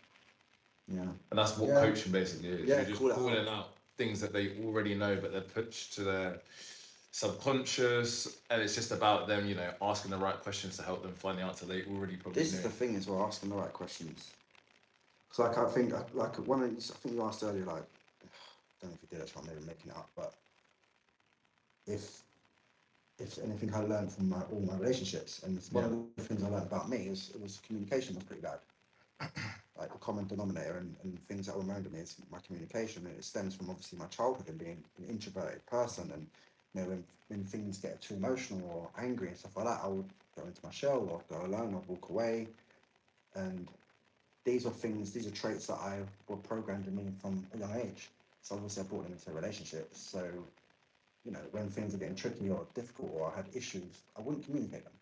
Yeah. And that's what Yeah. coaching basically is. Yeah, You're just call it calling out things that they already know, but they're pushed to their subconscious, and it's just about them, you know, asking the right questions to help them find the answer they already probably This knew. is the thing as well, asking the right questions. Because I think one of these, I think you asked earlier, like, I don't know if you did actually, I'm maybe making it up, but if anything I learned from all my relationships, and one of the things I learned about me is it was communication was pretty bad. Like the common denominator and things that were around me is my communication. And it stems from obviously my childhood and being an introverted person, and you know when things get too emotional or angry and stuff like that, I would go into my shell or go alone or walk away. And these are traits that I were programmed in me from a young age. So obviously I brought them into relationships. So, you know, when things are getting tricky or difficult or I had issues, I wouldn't communicate them.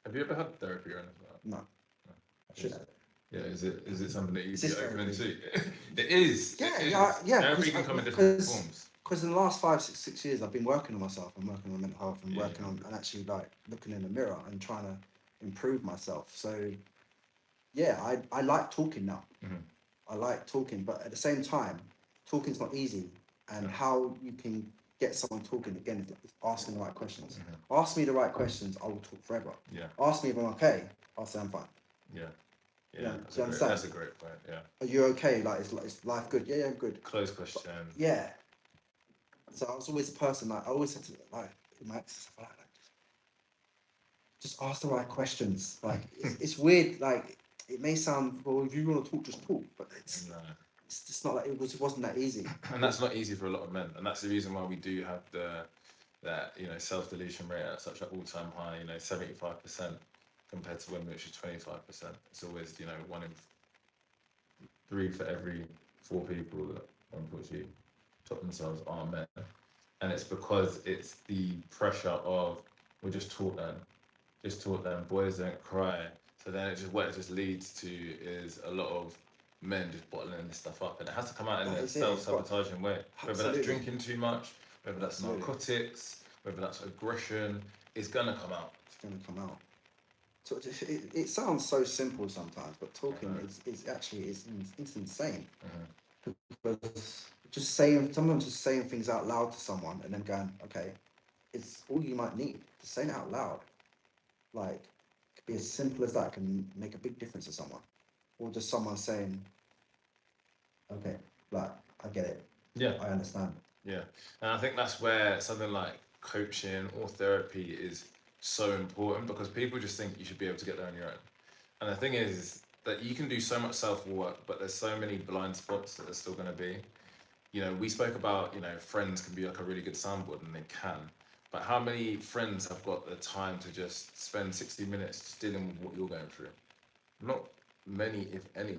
Have you ever had therapy or anything like that? No. I should have. Yeah, is it something that you'd Is be this open therapy? to? It is. Yeah, it is. yeah. Therapy can come in different forms. Because in the last 5, 6 years, I've been working on myself and working on mental health and Yeah. working on and actually like looking in the mirror and trying to improve myself. So, yeah, I like talking now. Mhm. I like talking, but at the same time, talking's not easy. And Yeah. how you can get someone talking again is asking the right questions. Mhm. Ask me the right questions, I will talk forever. Yeah. Ask me if I'm okay, I'll say I'm fine. Yeah. Yeah, Yeah. do you understand? That's a great point. Yeah. Are you okay? Like, is life good? Yeah, I'm good. Close question. Yeah. So I was always a person like I always said to like in my exes, like just ask the right questions. Like it's weird. Like it may sound well if you want to talk, just talk, but it's No. it's just not like it wasn't that easy. And that's not easy for a lot of men, and that's the reason why we do have that you know self-deletion rate at such an all-time high. You know, 75% compared to women, which is 25%. It's always, you know, 1 in 3 for every 4 people that unfortunately top themselves are men, and it's because it's the pressure of we're just taught them boys don't cry. So then what it just leads to is a lot of men just bottling this stuff up, and it has to come out in That a is it. self-sabotaging way. Whether Absolutely. that's drinking too much, whether that's Absolutely. narcotics, whether that's aggression, it's gonna come out. It's gonna come out. So it sounds so simple sometimes, but talking is actually it's insane. Because sometimes just saying things out loud to someone and then going, okay, it's all you might need. Just saying it out loud, like it could be as simple as that, can make a big difference to someone, or just someone saying, okay, like I get it, Yeah. I understand. Yeah, and I think that's where something like coaching or therapy is so important, because people just think you should be able to get there on your own. And the thing is that you can do so much self work, but there's so many blind spots that there's still going to be. You know, we spoke about, you know, friends can be like a really good soundboard, and they can. But how many friends have got the time to just spend 60 minutes just dealing with what you're going through? Not many, if any.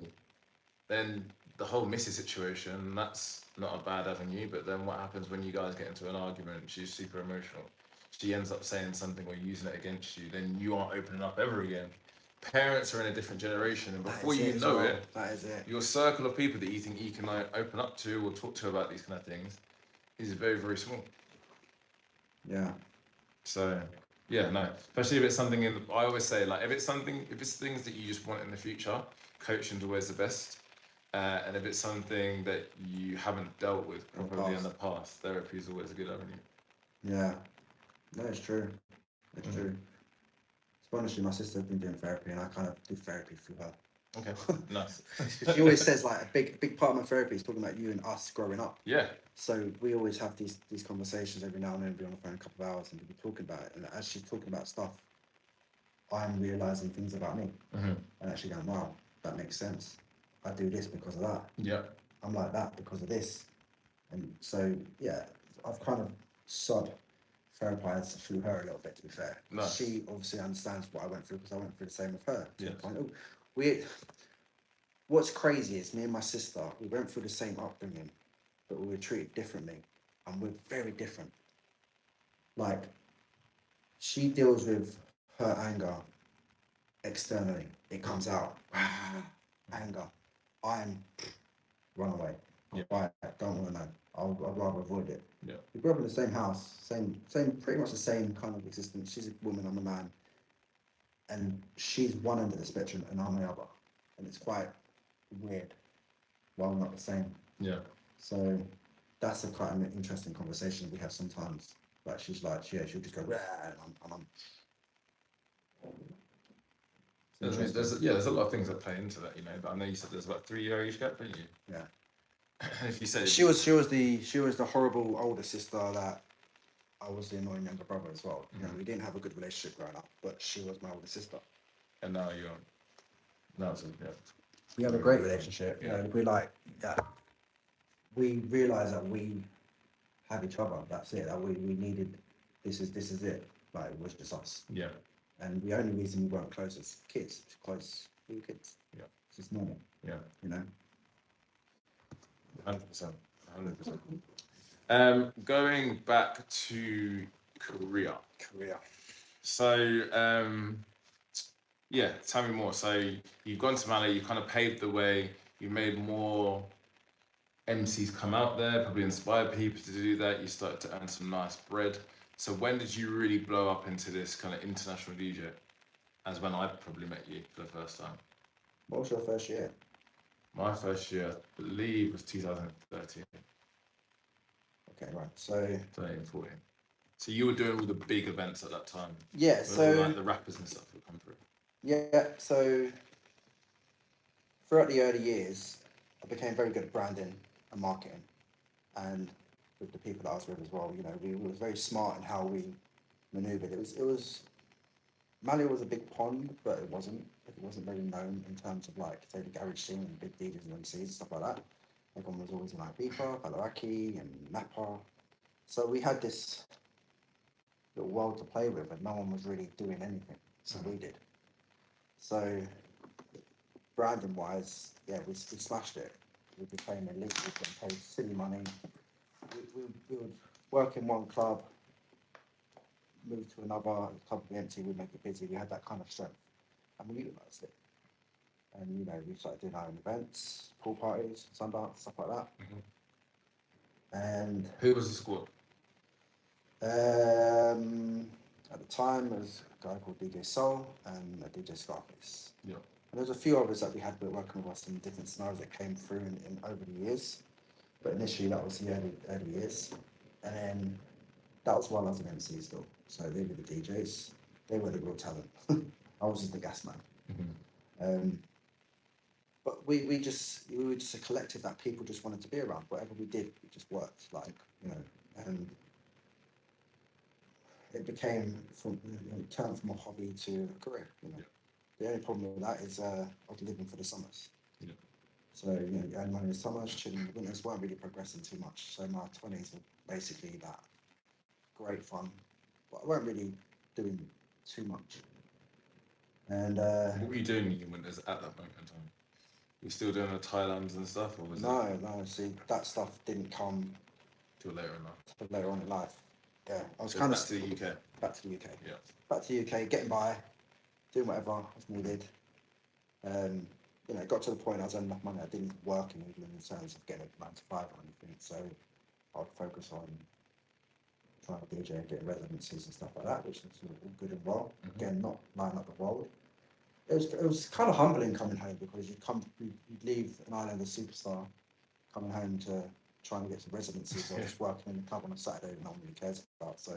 Then the whole Missy situation, that's not a bad avenue, but then what happens when you guys get into an argument? She's super emotional. She ends up saying something or using it against you, then you aren't opening up ever again. Parents are in a different generation, and before you know it, that is it. your circle of people that you think you can like open up to or talk to about these kind of things is very, very small. Yeah. So yeah, no, especially if it's something I always say, like, if it's things that you just want in the future, coaching's always the best. And if it's something that you haven't dealt with properly in the past, therapy is always a good avenue. Yeah. No, it's true. It's true. So honestly, my sister's been doing therapy, and I kind of do therapy through her. Okay, nice. She always says like a big part of my therapy is talking about you and us growing up. Yeah. So we always have these conversations every now and then. Be on the phone a couple of hours and we'll be talking about it. And as she's talking about stuff, I'm realizing things about me and actually going, wow, that makes sense. I do this because of that. Yeah. I'm like that because of this. And so yeah, I've kind of sod therapized through her a little bit. To be fair, Nice. she obviously understands what I went through because I went through the same with her. To Yes. the point, we. What's crazy is me and my sister, we went through the same upbringing, but we were treated differently, and we're very different. Like, she deals with her anger externally. It comes out, anger. I'm run away. Yeah. Quiet. Don't want to know. I'd rather avoid it. Yeah. We grew up in the same house, pretty much the same kind of existence. She's a woman, I'm a man, and she's one end of the spectrum, and I'm the other, and it's quite weird. Well, we're not the same. Yeah. So that's a quite an interesting conversation we have sometimes. Like she's like, yeah, she'll just go, rah, and I'm There's a lot of things that play into that, you know. But I know you said there's about 3 year age gap, didn't you? yeah. If you said She was the horrible older sister that I was the annoying younger brother as well. You know, we didn't have a good relationship growing up, but she was my older sister. And now you're yeah. We have a great relationship. Yeah. You know, we realised that we have each other. That's it. That we needed. This is it. Like it was just us. Yeah. And the only reason we weren't close as kids, because we were kids. Yeah. It's just normal. Yeah. You know. 100%. Going back to Korea. So, yeah, tell me more. So you've gone to Mali, you kind of paved the way, you made more MCs come out there, probably inspired people to do that, you started to earn some nice bread. So when did you really blow up into this kind of international DJ? As when I probably met you for the first time. What was your first year? My first year, I believe, was 2013. Okay, right. So 13, 14. So you were doing all the big events at that time. yeah, so like the rappers and stuff would come through. yeah, so throughout the early years, I became very good at branding and marketing, and with the people that I was with as well. You know, we were very smart in how we maneuvered. It was Mali was a big pond, but it wasn't very known in terms of like say the garage scene and big DJs and MCs stuff like that. Everyone was always in like Ibiza, Falawaki, and Napa. So we had this little world to play with, and no one was really doing anything. So we did. So branding wise, yeah, we smashed it. We became elite. We got paid silly money. We would work in one club, move to another, the club would be empty, we'd make it busy. We had that kind of strength, and we utilised it. And you know, we started doing our own events, pool parties, Sundance, stuff like that. And who was the squad? At the time, there was a guy called DJ Soul and a DJ Scarface. Yeah. And there was a few others that we had working with us in different scenarios that came through in over the years. But initially, that was the early years. And then that was while I was an MC still. So they were the DJs. They were the real talent. I was just the gas man. But we were just a collective that people just wanted to be around. Whatever we did, it just worked. Like, you know, and it became it turned from a hobby to a career. You know, the only problem with that is I was living for the summers. Yeah. So you know, you earn money in the summers, chilling in the winters, weren't really progressing too much. So my 20s were basically that great fun, but I weren't really doing too much. And what were you doing in your winters at that moment in time? You still doing the Thailands and stuff, or was no, see, that stuff didn't come till later in life? till later on in life. Yeah, I was So kind back of to the UK. back to the UK. Yeah. Back to the UK, getting by, doing whatever was needed. You know, it got to the point I was earning enough money. I didn't work in England in terms of getting a 9 to 5 or anything. So I would focus on trying to DJ and getting residencies and stuff like that, which was all good and well. Again, not lining up the world. It was kind of humbling coming home because you'd leave an island as a superstar, coming home to trying to get some residencies or just working in the club on a Saturday that no one really cares about. So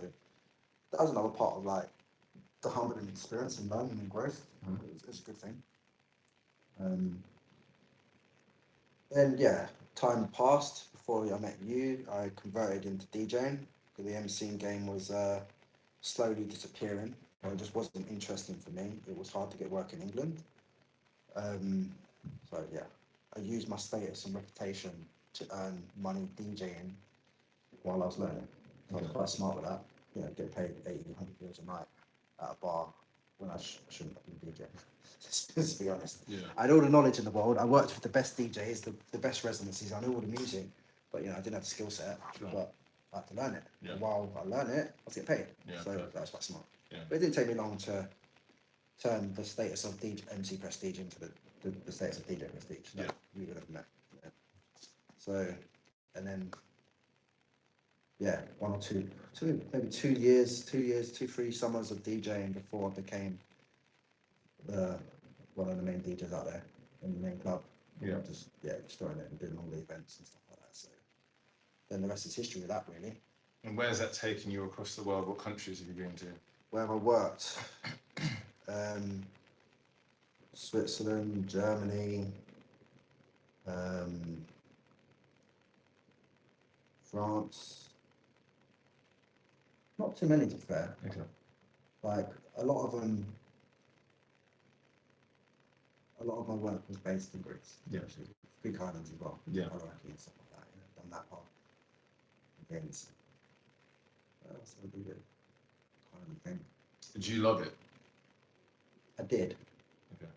that was another part of like the humbling experience and learning and growth. It was a good thing. Then yeah, time passed before I met you. I converted into DJing because the MCing game was slowly disappearing. It just wasn't interesting for me. It was hard to get work in England. So yeah, I used my status and reputation to earn money DJing while I was learning. I was quite smart with that. You know, get paid 80, 100 euros a night at a bar when I shouldn't have been DJing. Let's be honest. Yeah. I had all the knowledge in the world. I worked with the best DJs, the best residencies. I knew all the music, but you know, I didn't have the skill set. Sure. But I had to learn it. Yeah. And while I learned it, I was getting paid. Yeah, so perfect. that was quite smart. Yeah. But it didn't take me long to turn the status of MC Prestige into the status of DJ Prestige. No, Yeah. we would have met. Yeah. So, and then, yeah, maybe 3 summers of DJing before I became one of the main DJs out there in the main club. Yeah. Just destroying it and doing all the events and stuff like that. So then the rest is history with that, really. And where's that taking you across the world? What countries have you been to? Where have I worked? Switzerland, Germany, France. Not too many, to be fair. Okay. Like a lot of my work was based in Greece. Yeah. Actually. Greek islands as well. Yeah. Iraqi and stuff like that. You know, done that part. Against. So I did it. Kind of thing. Did you love it? I did. Okay.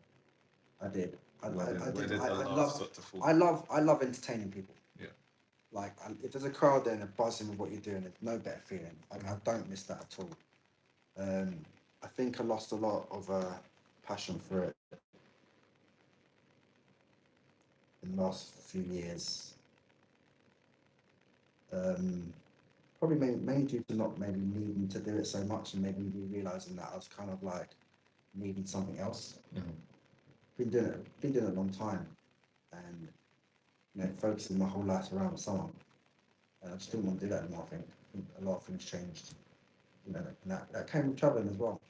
I did. Where did the love start to fall? I love entertaining people. Yeah. Like if there's a crowd there and they're buzzing with what you're doing, there's no better feeling. I don't miss that at all. I think I lost a lot of passion for it in the last few years. Probably mainly due to not maybe needing to do it so much and maybe realizing that I was kind of like needing something else. Mm-hmm. Been doing it a long time, and you know, focusing my whole life around someone. And I just didn't want to do that anymore. I think a lot of things changed. You know, and that came with traveling as well.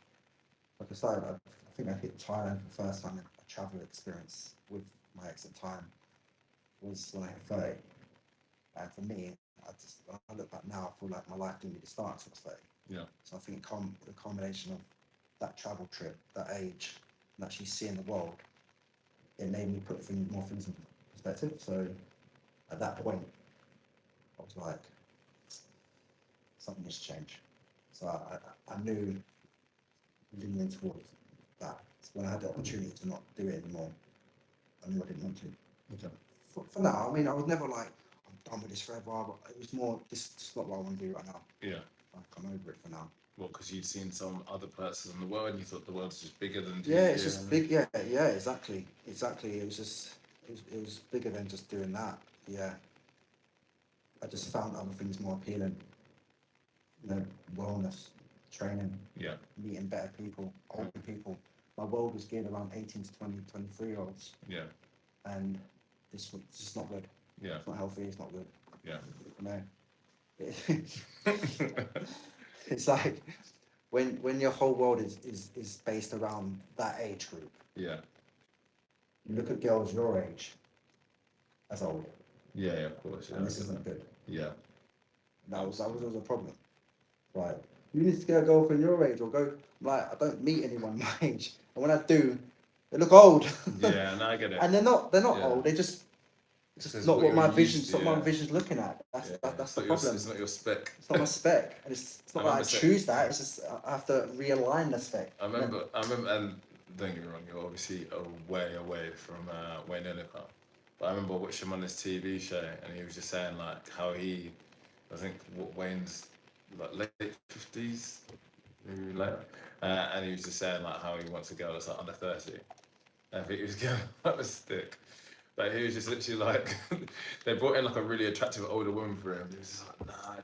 Like I said, I think I hit Thailand for the first time in a travel experience with my ex at the time was when I hit 30. And for me, when I look back now, I feel like my life didn't really start until I was 30. Yeah. So I think the combination of that travel trip, that age, and actually seeing the world, it made me put more things in perspective. So at that point, I was like, something needs to change. So I knew leaning towards that. So when I had the opportunity to not do it anymore, I knew I didn't want to. Okay. For now, I mean, I was never like, I'm done with this forever, but it was more, this is not what I want to do right now. Yeah. I've come over it for now. Well, because you'd seen some other places in the world and you thought the world's just bigger than Yeah, it's just big. Yeah, exactly. It was just, it was bigger than just doing that. Yeah. I just found other things more appealing. You know, wellness, training, Yeah. meeting better people, older people. My world was geared around 18 to 20, 23-year-olds. Yeah. And this was just not good. Yeah. It's not healthy, it's not good. Yeah. You know? It's like when your whole world is based around that age group. Yeah. You look at girls your age as old. Yeah, of course. Yeah. And this isn't good. Yeah. That was always a problem. Right. You need to get a girlfriend your age or go like I don't meet anyone my age. And when I do, they look old. Yeah, and I get it. And they're not Yeah. old, they're just It's not what my you're vision used to, my vision's looking at. That's Yeah. that's It's the not your- problem. It's not your spec. It's not my spec. And it's not I that I remember choose that, it's just I have to realign the spec. I remember, and don't get me wrong, you're obviously way away from Wayne Ellipper. But I remember watching him on this TV show, and he was just saying like how I think Wayne's like late 50s, maybe later, and he was just saying like how he wants a girl that's like under 30. And I think he was getting that was thick. But he was just literally like, they brought in like a really attractive older woman for him. He was just like, nah,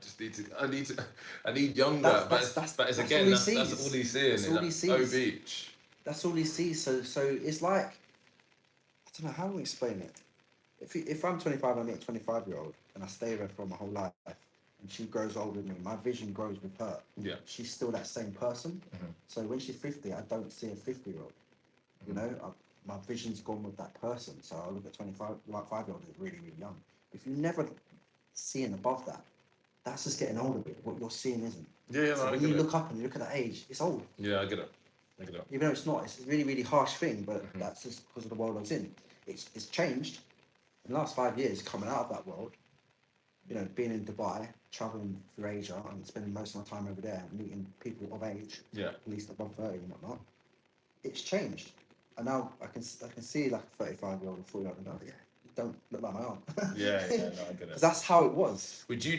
I need younger. But it's That's again, all he that's sees. all he's seeing. That's all he Like, sees. Oh, beach. That's all he sees. So it's like I don't know how to explain it. if I'm 25 and I meet a 25-year-old and I stay with her for my whole life, and she grows older than me, my vision grows with her. Yeah. She's still that same person. So when she's 50, I don't see a 50-year-old. You know, my vision's gone with that person. So I look at 25, like 5-year-old is really, really young. If you never seeing above that, that's just getting older. Bit. What you're seeing isn't. Yeah, So no, when you look up and you look at that age, it's old. Yeah, I get it. Even though it's not, it's a really, really harsh thing, but that's just because of the world I was in. It's changed in the last 5 years coming out of that world. You know, being in Dubai, traveling through Asia, and spending most of my time over there, meeting people of age, Yeah. at least above 30 and whatnot. It's changed, and now I can see like a 35-year-old or 40-year-old and go, yeah, you don't look like my aunt. Yeah, no, I get it. Because that's how it was. Would you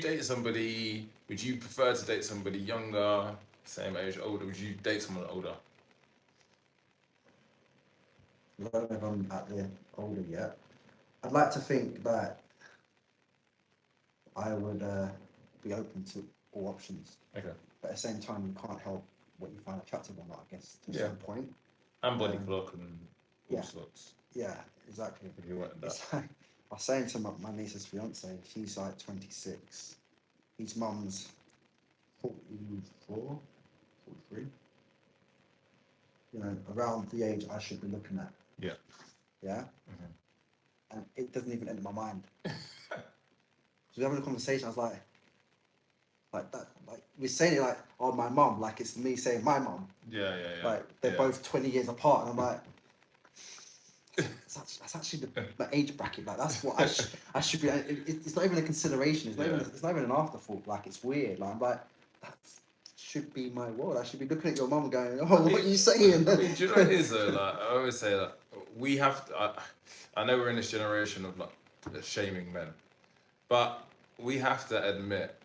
prefer to date somebody younger, same age, older? Would you date someone older? I don't know if I'm at the older yet. I'd like to think that I would be open to all options. Okay. But at the same time, you can't help what you find attractive or not, I guess, to a certain point. And body clock and all sorts. Yeah, exactly. If you want that. It's like, I was saying to my niece's fiance, she's like 26. His mum's 44, 43. You know, around the age I should be looking at. Yeah. Yeah? And it doesn't even enter my mind. So we're having a conversation, I was like that, like we're saying it like, oh, my mum, like it's me saying my mum. Yeah. Like they're both 20 years apart, and I'm like, that's actually the age bracket. Like that's what I should be. It's not even a consideration. It's not even an afterthought. Like it's weird. Like I'm like, that should be my world. I should be looking at your mum going, oh, what are you saying? I mean, do you know what it is though? Like I always say that we have to. I know we're in this generation of like shaming men, but we have to admit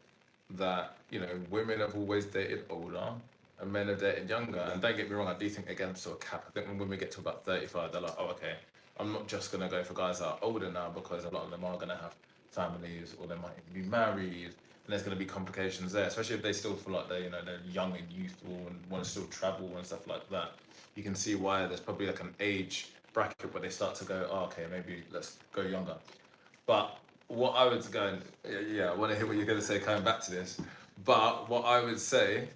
that, you know, women have always dated older and men have dated younger. And don't get me wrong, I do think again sort of cap. I think when women get to about 35, they're like, oh, okay, I'm not just gonna go for guys that are older now, because a lot of them are gonna have families or they might even be married, and there's gonna be complications there, especially if they still feel like they're young and youthful and want to still travel and stuff like that. You can see why there's probably like an age bracket where they start to go, oh, okay, maybe let's go younger. But what I would go, and I want to hear what you're going to say coming back to this, but what I would say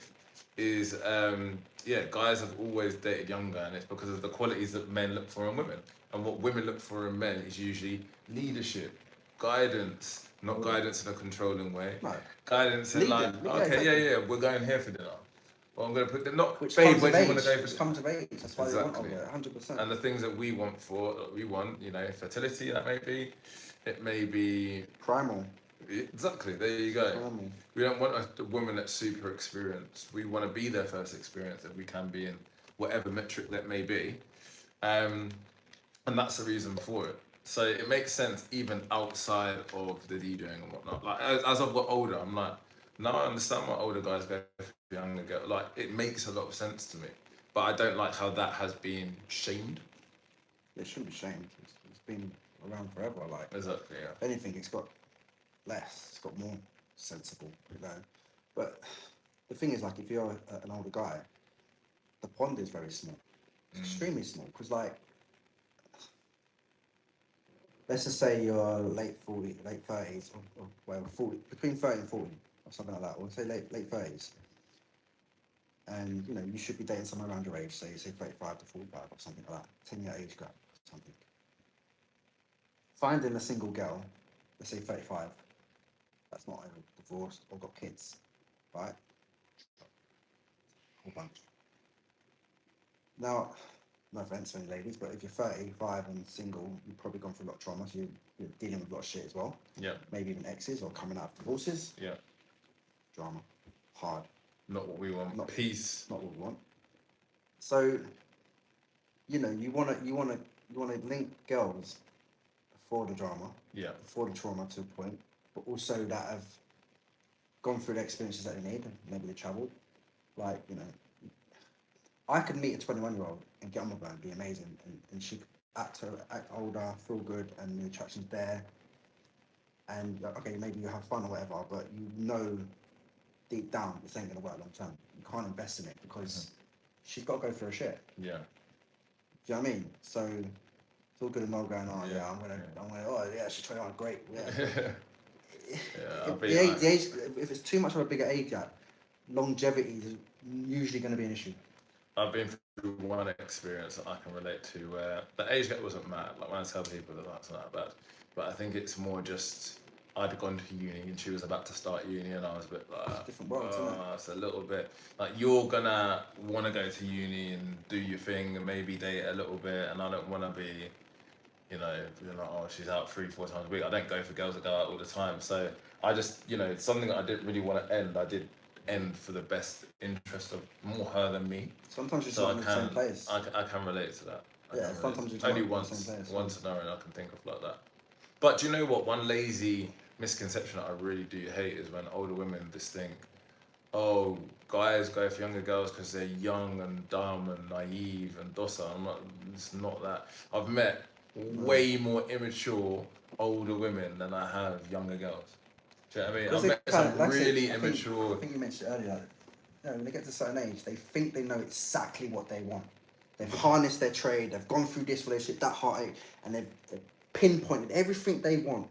is, guys have always dated younger, and it's because of the qualities that men look for in women. And what women look for in men is usually leadership, guidance, not guidance in a controlling way. No. Guidance in like, okay, we're going here for dinner. Well, I'm going to put the not Which babe, comes where of do you age. want to go for Which comes of age. That's why Exactly. they want it, 100%. And the things that we want, you know, fertility, that may be. It may be Primal. Exactly. There you go. Primal. We don't want a woman that's super experienced. We want to be their first experience if we can be in whatever metric that may be, and that's the reason for it. So it makes sense even outside of the DJing and whatnot. Like as I've got older, I'm like, now I understand why older guys go for younger girls. Like it makes a lot of sense to me, but I don't like how that has been shamed. It shouldn't be shamed. It's been around forever. Like Exactly. Yeah. if anything, it's got less. It's got more sensible, you know. But the thing is, like, if you're an older guy, the pond is very small. It's extremely small. Because, like, let's just say you're late 30s, or well, 40, between 30 and 40, or something like that. Or say late 30s. And, you know, you should be dating someone around your age, say 35 to 45 or something like that. 10-year age gap, something. Finding a single girl, let's say 35, that's not either divorced or got kids, right? Whole bunch. Now, no offense to any ladies, but if you're 35 and single, you've probably gone through a lot of trauma, so you're dealing with a lot of shit as well. Yeah. Maybe even exes or coming out of divorces. Yeah. Drama. Hard. Not what we want. Peace. Not what we want. So, you know, you wanna link girls before the drama. Yeah. Before the trauma to a point, but also that have gone through the experiences that they need, and maybe they travelled. Like, you know, I could meet a 21-year-old and get on with her and be amazing, and she could act older, feel good, and the attraction's there. And okay, maybe you have fun or whatever, but you know deep down this ain't gonna work long term. You can't invest in it because she's got to go through her shit. Yeah. Do you know what I mean? So It's all good and well going on. Yeah, Yeah, I'm gonna. Oh yeah, she's 21. Great. Yeah. Yeah, If the age, if it's too much of a bigger age gap, longevity is usually going to be an issue. I've been through one experience that I can relate to where the age gap wasn't mad. Like when I tell people that that's not that bad, but I think it's more just I'd gone to uni and she was about to start uni and I was a bit like, It's a different world, isn't it? It's a little bit like you're gonna want to go to uni and do your thing and maybe date a little bit, and I don't want to be, you know, you're like, oh, she's out 3-4 times a week. I don't go for girls that go out all the time. So I just, you know, something that I didn't really want to end, I did end for the best interest of more her than me. Sometimes you're So not in the same place. I can relate to that. Yeah, sometimes you're only not in the once, same place. one scenario I can think of like that. But do you know what? One lazy misconception that I really do hate is when older women just think, oh, guys go for younger girls because they're young and dumb and naive and docile. I'm not. It's not that. I've met way more immature older women than I have younger girls. Do you know what I mean? I've met some really immature. I think you mentioned earlier. You know, when they get to a certain age, they think they know exactly what they want. They've harnessed their trade. They've gone through this relationship, that heartache, and they've pinpointed everything they want.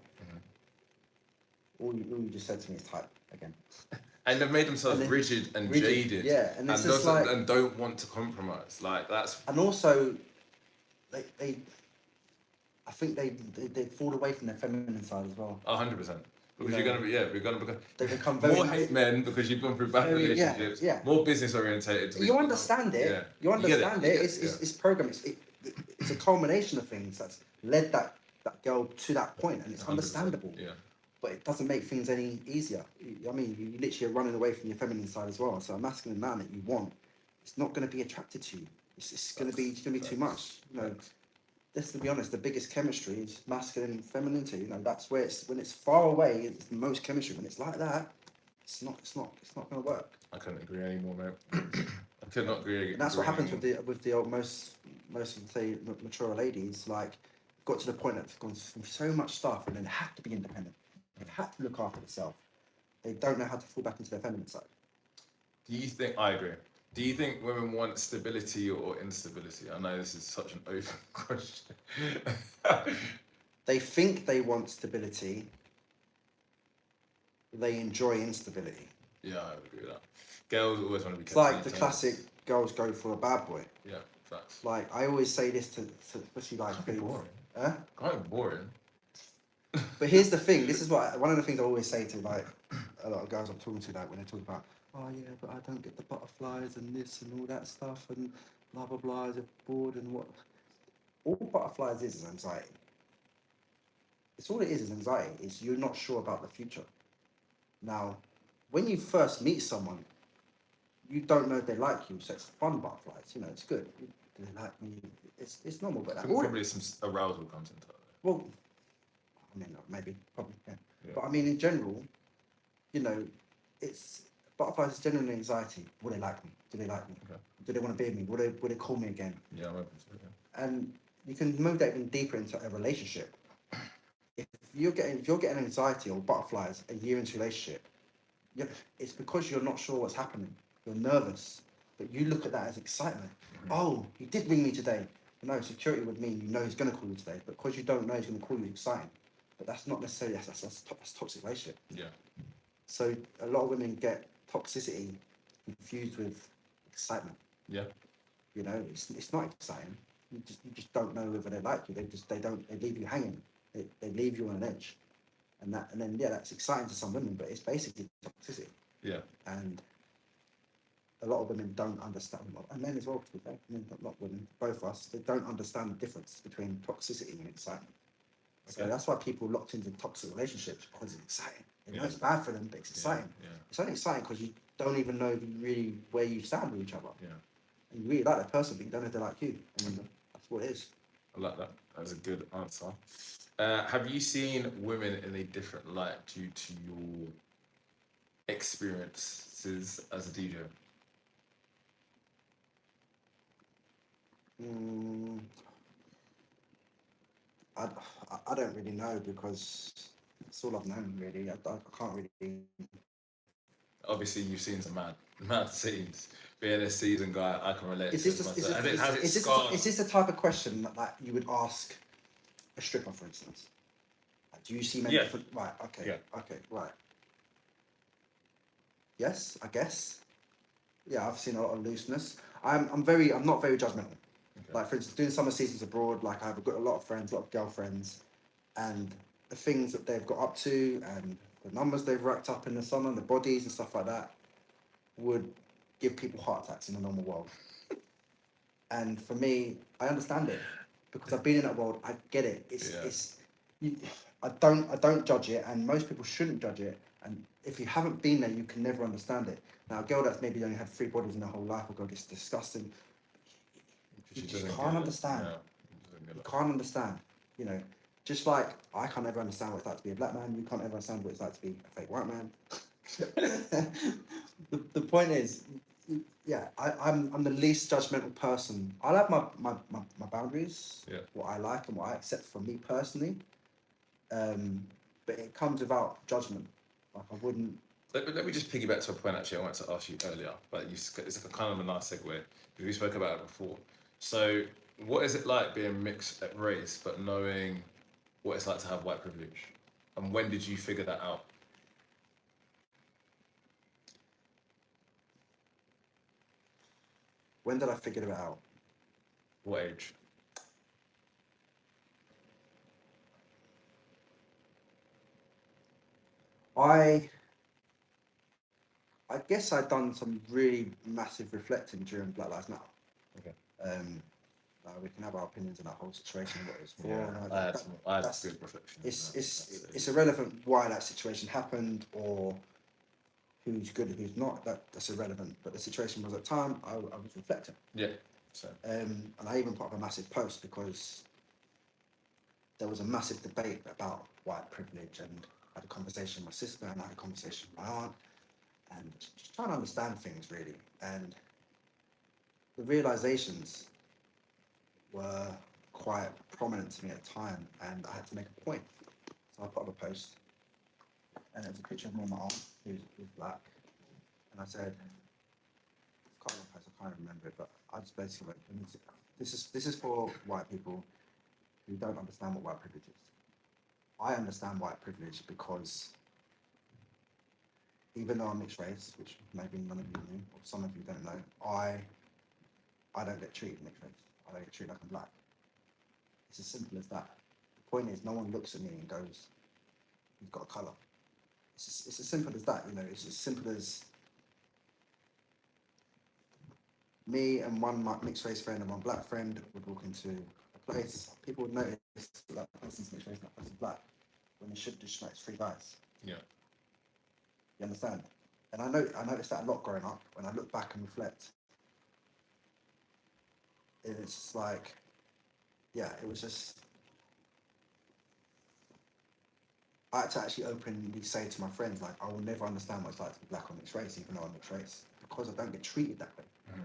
All you just said to me is type again. And they've made themselves rigid and jaded. Yeah, and it's just like, and don't want to compromise. Like that's. And also, I think they fall away from their feminine side as well. 100%. Because we're gonna become. They become very more hate men because you've gone through bad relationships. Yeah. More business orientated. You understand it. Yeah. You understand it. It's programmed. It's a culmination of things that's led that girl to that point, and it's 100%. Understandable. Yeah. But it doesn't make things any easier. I mean, you literally are running away from your feminine side as well. So a masculine man that you want, it's not going to be attracted to you. It's going to be too much. You know, let's be honest. The biggest chemistry is masculine and femininity. You know, that's where it's when it's far away. It's the most chemistry. When it's like that, it's not going to work. I couldn't agree anymore, mate. I could not agree. And that's what happens with the old, most of the mature ladies. Like, got to the point that they've gone through so much stuff, and then they have to be independent. They've had to look after themselves. They don't know how to fall back into their feminine side. Do you think? I agree. Do you think women want stability or instability? I know this is such an open question. They think they want stability. They enjoy instability. Yeah, I would agree with that. Girls always want to be. It's like the classic girls go for a bad boy. Yeah, facts. Like I always say this to especially like Can't be boring. Huh? Can't be boring. But here's the thing. This is what one of the things I always say to like a lot of girls I'm talking to, like when they talk about, oh yeah, but I don't get the butterflies and this and all that stuff and blah blah blah. They're bored and what. All butterflies is anxiety. It's all it is anxiety. Is you're not sure about the future. Now, when you first meet someone, you don't know if they like you, so it's fun butterflies. You know, it's good. Do they like me? It's normal, but I think probably some arousal comes into it. Well, I mean, maybe, probably, yeah. But I mean, in general, you know, it's butterflies is genuine anxiety. Will they like me? Do they like me? Okay. Do they want to be with me? Will they call me again? Yeah, I'm open to it. Yeah. And you can move that even deeper into a relationship. If you're getting anxiety or butterflies a year into a relationship, it's because you're not sure what's happening. You're nervous, but you look at that as excitement. Mm-hmm. Oh, he did ring me today. No, security would mean you know he's going to call you today, but because you don't know he's going to call you, it's exciting. But that's not necessarily that's toxic relationship. Yeah. So a lot of women get toxicity confused with excitement. Yeah. You know, it's not exciting. You just don't know whether they like you. They leave you hanging. They leave you on an edge, and then that's exciting to some women, but it's basically toxicity. Yeah. And a lot of women don't understand, and men as well, to be fair. I mean, not women, both of us. They don't understand the difference between toxicity and excitement. Okay. So that's why people locked into toxic relationships, because it's exciting. They know it's bad for them, but it's exciting. Yeah. It's only exciting because you don't even know really where you stand with each other. Yeah. And you really like that person, but you don't know if they like you. And that's what it is. I like that. That's a good answer. Have you seen women in a different light due to your experiences as a DJ? I don't really know, because it's all I've known, really. I can't really. Obviously, you've seen some mad scenes. Being a seasoned guy, I can relate. Is this the type of question that you would ask a stripper, for instance. Like, do you see many Yeah. different? Right. Okay. Yeah. Okay. Right. Yes, I guess. Yeah, I've seen a lot of looseness. I'm not very judgmental. Okay. Like, for instance, doing summer seasons abroad, like I've got a lot of friends, a lot of girlfriends, and the things that they've got up to and the numbers they've racked up in the summer, and the bodies and stuff like that, would give people heart attacks in the normal world. And for me, I understand it because I've been in that world. I get it. I don't judge it, and most people shouldn't judge it. And if you haven't been there, you can never understand it. Now, a girl that's maybe only had 3 bodies in her whole life will go, "It's disgusting." You just can't understand. You can't understand. You know, just like I can't ever understand what it's like to be a black man, you can't ever understand what it's like to be a fake white man. The point is, yeah, I'm the least judgmental person. I like my boundaries, what I like and what I accept from me personally. But it comes without judgment. Like I wouldn't. Let me just piggyback to a point actually I wanted to ask you earlier, but it's like a kind of a nice segue because we spoke about it before. So, what is it like being mixed race but knowing what it's like to have white privilege? And when did you figure that out? When did I figure it out? What age? I guess I'd done some really massive reflecting during Black Lives Matter. Okay. We can have our opinions on that whole situation, what it was for. Yeah, I had good reflection. It's irrelevant why that situation happened or who's good and who's not. That's irrelevant. But the situation was at the time I was reflecting. Yeah. So. And I even put up a massive post because there was a massive debate about white privilege, and I had a conversation with my sister and I had a conversation with my aunt, and just trying to understand things really. And the realizations were quite prominent to me at the time, and I had to make a point. So I put up a post, and it was a picture of me and my aunt, who's black, and I said, I can't remember it, but I just basically went, this is for white people who don't understand what white privilege is. I understand white privilege because even though I'm mixed race, which maybe none of you knew, or some of you don't know, I don't get treated mixed race. I don't get treated like I'm black. It's as simple as that. The point is, no one looks at me and goes, "You've got a colour." It's as simple as that, you know. It's as simple as me and one mixed race friend and one black friend would walk into a place. People would notice that person's mixed race and that person's black, when they should just like 3 guys. Yeah. You understand? And I noticed that a lot growing up. When I look back and reflect, it's just like, yeah, it was just. I had to actually openly say to my friends, like, I will never understand what it's like to be black or mixed race, even though I'm mixed race, because I don't get treated that way. Mm-hmm.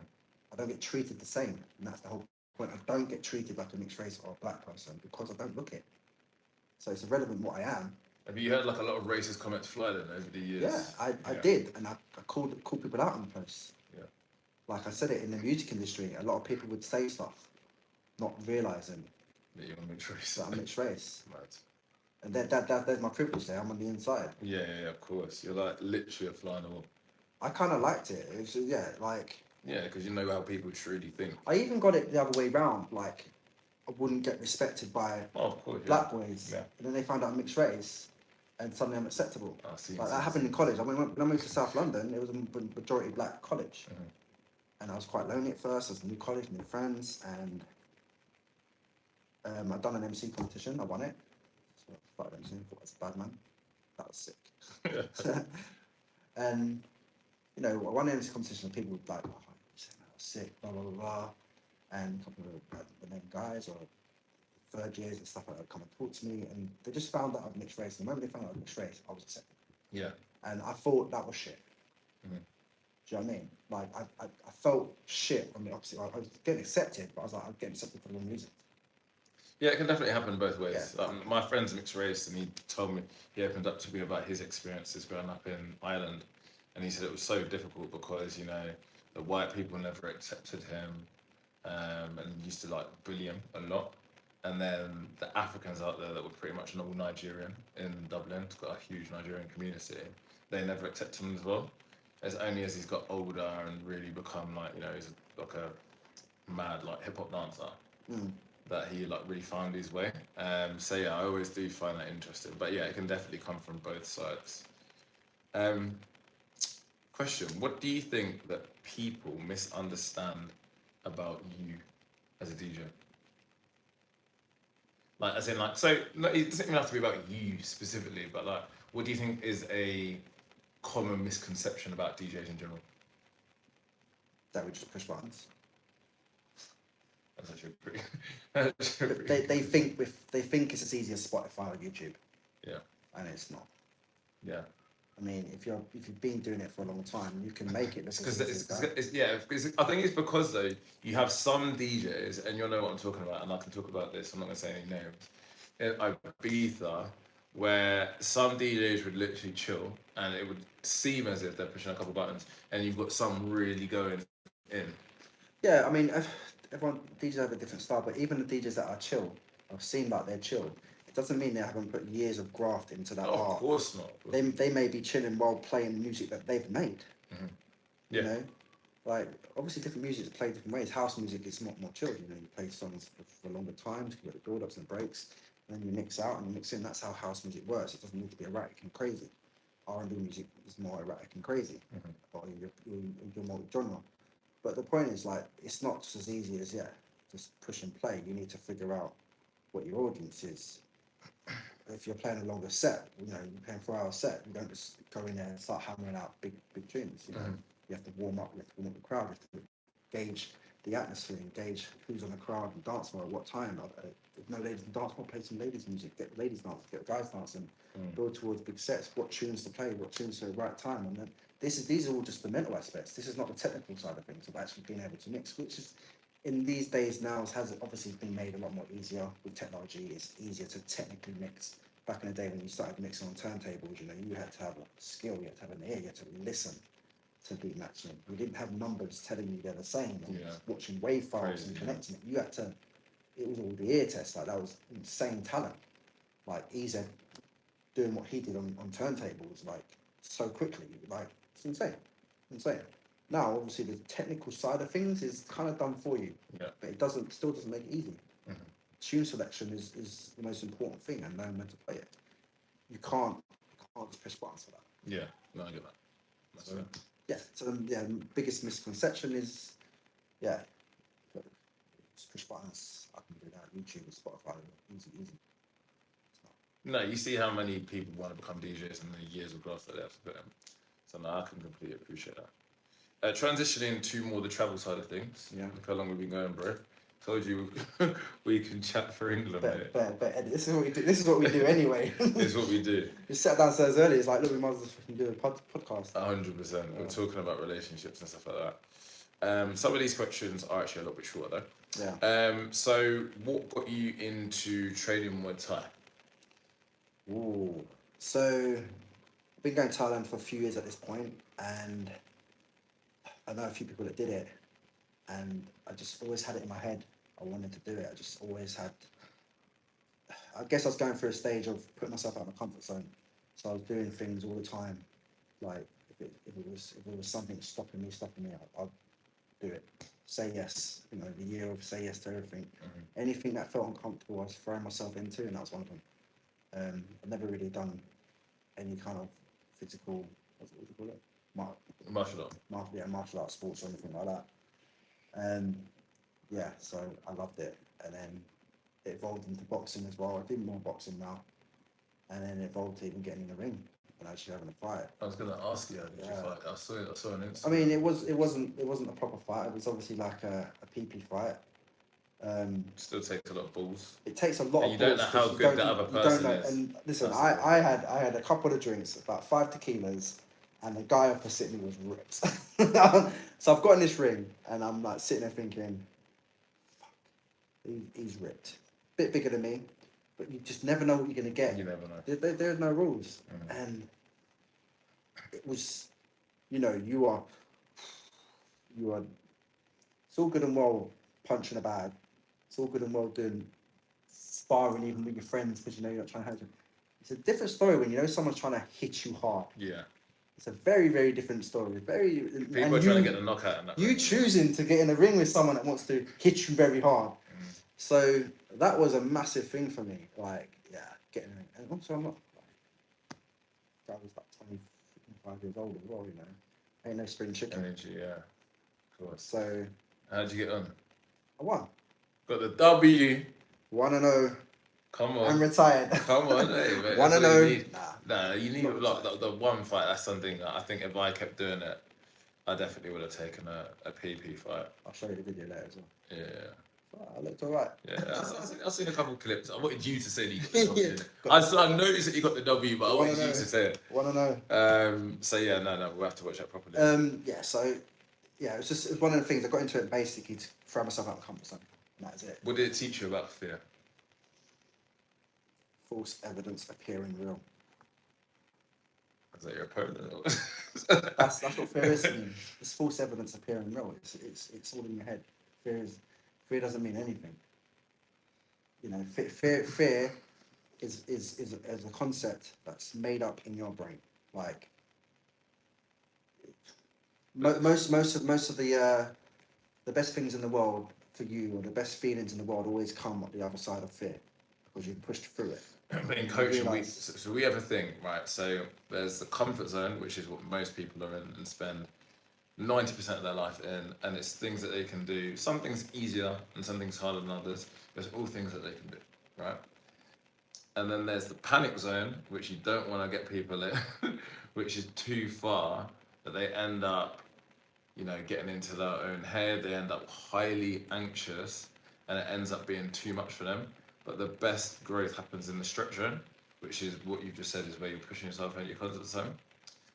I don't get treated the same, and that's the whole point. I don't get treated like a mixed race or a black person because I don't look it. So it's irrelevant what I am. Have you heard like a lot of racist comments fly then over the years? Yeah, I did, and I called people out on the posts. Yeah. Like I said it in the music industry, a lot of people would say stuff, not realising that you're mixed race. That I'm mixed race. Right. And there's my privilege there. I'm on the inside. Yeah, of course. You're like literally a fly on the wall. I kind of liked it. It was, Yeah, because you know how people truly think. I even got it the other way round. Like, I wouldn't get respected by of course, black boys. Yeah. And then they found out I'm mixed race, and suddenly I'm acceptable. Like that happened in college. When I moved to South London, it was a majority black college. Mm-hmm. And I was quite lonely at first. I was a new college, new friends, and I'd done an MC competition. I won it. So I started MC. I thought I was a bad man. That was sick. And you know, I won the MC competition. And people would like, "Oh, you said that was sick," blah blah blah blah. And a couple of the main guys or third years and stuff like that come and talk to me, and they just found out I'm mixed race. And the moment they found out I'm mixed race, I was accepted. Yeah. And I thought that was shit. Mm-hmm. Do you know what I mean? Like, I felt shit on the opposite. I was getting accepted, but I was like, I'm getting accepted for the wrong reason. Yeah, it can definitely happen both ways. Yeah. My friend's mixed race, and he told me, he opened up to me about his experiences growing up in Ireland. And he said it was so difficult because, you know, the white people never accepted him and used to like bully him a lot. and then the Africans out there that were pretty much all Nigerian in Dublin. It's got a huge Nigerian community. They never accepted him as well. It's only as he's got older and really become like, you know, he's like a mad like hip hop dancer that he like really found his way. So yeah, I always do find that interesting. But yeah, it can definitely come from both sides. Question: what do you think that people misunderstand about you as a DJ? Like, as in, like, so no, it doesn't even have to be about you specifically, but like, what do you think is a common misconception about DJs in general? That we just push buttons. That's actually pretty. That's actually They think it's as easy as Spotify or YouTube. Yeah. And it's not. Yeah. I mean, if you've been doing it for a long time, you can make it. Because I think it's because though you have some DJs, and you'll know what I'm talking about, and I can talk about this. I'm not going to say any names. In Ibiza, where some DJs would literally chill, and it would seem as if they're pushing a couple buttons, and you've got some really going in. Yeah, I mean, everyone DJs have a different style, but even the DJs that are chill, I've seen like they're chill. It doesn't mean they haven't put years of graft into that art. Of course not. They may be chilling while playing music that they've made. Mm-hmm. Yeah. You know, like obviously different music is played different ways. House music is not more chilled. You know, you play songs for longer times, you get the build-ups and breaks, and then you mix out and you mix in. That's how house music works. It doesn't need to be erratic and crazy. R&B music is more erratic and crazy, or you're multi-genre. But the point is, like, it's not just as easy as just push and play. You need to figure out what your audience is. If you're playing a longer set, you know, you're playing a 4-hour set, you don't just go in there and start hammering out big tunes. You know, you have to warm up. You have to warm up the crowd. You have to gauge the atmosphere, and gauge who's on the crowd and dance floor at what time. If no ladies in dance floor, play some ladies music. Get the ladies dancing, get the guys dancing. Build towards big sets. What tunes to play? What tunes to the right time? And then these are all just the mental aspects. This is not the technical side of things of actually being able to mix, which is in these days now has obviously been made a lot more easier with technology. It's easier to technically mix. Back in the day when you started mixing on turntables, you know, you had to have a skill, you had to have an ear, you had to listen to beat matching. You didn't have numbers telling you they're the same. Watching wave files and connecting it. You had to. It was all the ear test. Like that was insane talent. Like Easy doing what he did on turntables, like so quickly, like it's insane. Now, obviously, the technical side of things is kind of done for you, but it still doesn't make it easy. Tune selection is the most important thing, and knowing when to play it. You can't just push buttons for that. Yeah, no, I get that. So the biggest misconception is, just push buttons. I can do that. YouTube, Spotify, easy. No, you see how many people want to become DJs and the years of growth that they have to put in. So no, I can completely appreciate that. Transitioning to more the travel side of things. Yeah. Look how long we've been going, bro. Told you we can chat for England, mate. But this is what we do. This is what we do anyway. This is what we do. We sat downstairs earlier. It's like, look, we might as well do a podcast. 100%. We're talking about relationships and stuff like that. Some of these questions are actually a little bit shorter though. Yeah. So what got you into training Muay Thai? Ooh. So I've been going to Thailand for a few years at this point, and I know a few people that did it, and I just always had it in my head. I wanted to do it. I just always had. I guess I was going through a stage of putting myself out of my comfort zone, so I was doing things all the time. Like if it was something stopping me, I'd do it. Say yes. You know, the year of say yes to everything. Anything that felt uncomfortable, I was throwing myself into, and that was one of them. I've never really done any kind of physical, what do you call it? Martial arts sports or anything like that. So I loved it, and then it evolved into boxing as well. I do more boxing now, and then it evolved to even getting in the ring and actually having a fight. I was gonna ask you, how did you fight? I saw an Instagram. I mean, it wasn't a proper fight. It was obviously like a PP fight. Still takes a lot of balls. It takes a lot. And you don't know how good that other person is. And listen, I had a couple of drinks, about 5 tequilas, and the guy opposite me was ripped. So I've got in this ring, and I'm like sitting there thinking, fuck, he's ripped. Bit bigger than me, but you just never know what you're gonna get. You never know. There are no rules, and it was, you are. It's all good and well punching a bag. It's all good and well doing far and even with your friends because you know you're not trying to hurt them. It's a different story when you know someone's trying to hit you hard. Yeah. It's a very, very different story. People are trying to get a knockout in that. You choosing to get in a ring with someone that wants to hit you very hard. So that was a massive thing for me. Like, yeah, getting in. And also, I'm not. I was like 25 years old as well, you know. Ain't no spring chicken. Energy, yeah. Of course. So. How'd you get on? I won. Got the W. 1-0. Come on. I'm retired. Come on, hey, mate. 1-0. Nah, you need like the one fight. That's something that I think if I kept doing it, I definitely would have taken a EP5. I'll show you the video later as well. Yeah. I looked alright. Yeah, I've seen a couple of clips. I wanted you to say that you got the W. I noticed that you got the W, but I wanted you to say it. 1-0. So yeah, no, we'll have to watch that properly. Yeah, so yeah, it's one of the things I got into it basically to throw myself out of the comfort zone. And that is it. What did it teach you about fear? False evidence appearing real. Is that your opponent? That's what fear is to me. It's false evidence appearing real. It's all in your head. Fear doesn't mean anything. You know, fear is a concept that's made up in your brain. Like most of the best things in the world for you, or the best feelings in the world, always come on the other side of fear because you've pushed through it. But in coaching, we have a thing, right? So there's the comfort zone, which is what most people are in and spend 90% of their life in, and it's things that they can do. Some things easier and some things harder than others. There's all things that they can do, right? And then there's the panic zone, which you don't want to get people in, which is too far, that they end up, you know, getting into their own head. They end up highly anxious, and it ends up being too much for them. But the best growth happens in the stretch zone, which is what you just said, is where you're pushing yourself out your comfort zone.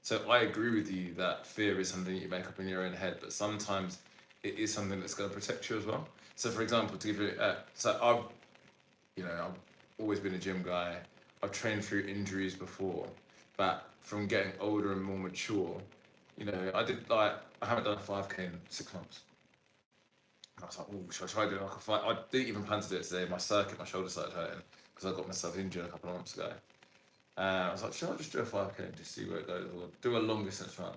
So I agree with you that fear is something that you make up in your own head, but sometimes it is something that's going to protect you as well. So for example, to give you, I've always been a gym guy. I've trained through injuries before, but from getting older and more mature, you know, I haven't done a 5K in 6 months. I was like, oh, should I try doing like a fight? I didn't even plan to do it today. My shoulder started hurting because I got myself injured a couple of months ago. I was like, should I just do a 5K and just see where it goes, or do a long distance run?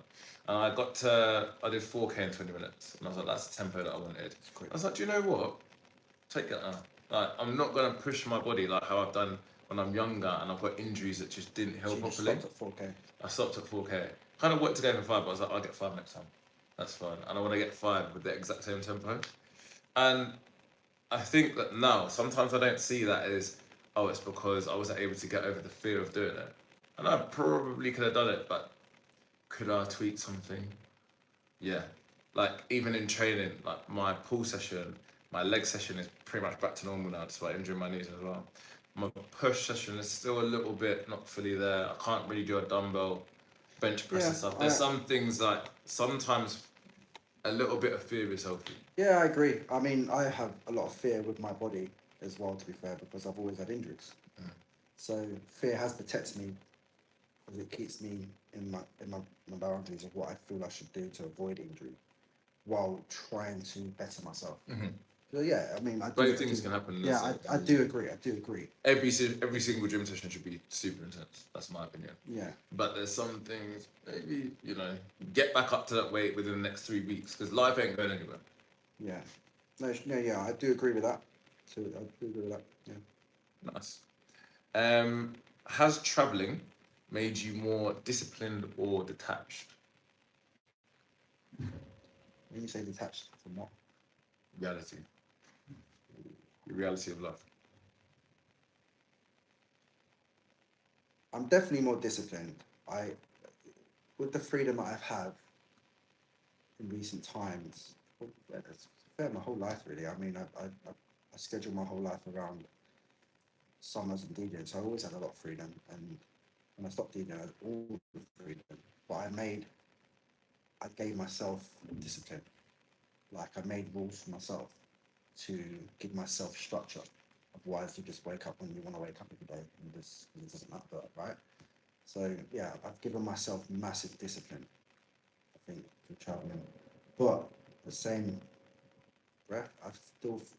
And I did 4K in 20 minutes, and I was like, that's the tempo that I wanted. I was like, do you know what? Take it now. Like, I'm not gonna push my body like how I've done when I'm younger, and I've got injuries that just didn't heal properly. Stopped at 4K. I stopped at 4K. Kind of worked to go for 5, but I was like, I'll get 5 next time. That's fine. And I want to get 5 with the exact same tempo. And I think that now, sometimes I don't see that as, oh, it's because I wasn't able to get over the fear of doing it. And I probably could have done it, but could I tweak something? Yeah. Like, even in training, like my pull session, my leg session is pretty much back to normal now, despite injuring my knees as well. My push session is still a little bit not fully there. I can't really do a dumbbell bench press and stuff. There's some things like, sometimes a little bit of fear is healthy. Yeah, I agree. I mean, I have a lot of fear with my body as well, to be fair, because I've always had injuries. So fear has protected me because it keeps me in my boundaries of what I feel I should do to avoid injury while trying to better myself. So yeah, I mean, Both things can happen. Yeah, I do agree. I do agree. Every single gym session should be super intense. That's my opinion. Yeah. But there's some things, maybe, you know, get back up to that weight within the next 3 weeks, because life ain't going anywhere. Yeah. No, yeah, I do agree with that. So I do agree with that. Yeah. Nice. Has traveling made you more disciplined or detached? When you say detached from what? Reality. The reality of life. I'm definitely more disciplined. With the freedom that I've had in recent times, it's my whole life really. I mean, I schedule my whole life around summers and DJing, so I always had a lot of freedom. And when I stopped DJing, I had all the freedom. But I gave myself discipline. Like, I made rules for myself to give myself structure. Otherwise, you just wake up when you want to wake up every day, and it doesn't matter, right? So yeah, I've given myself massive discipline, I think, through traveling. But the same breath,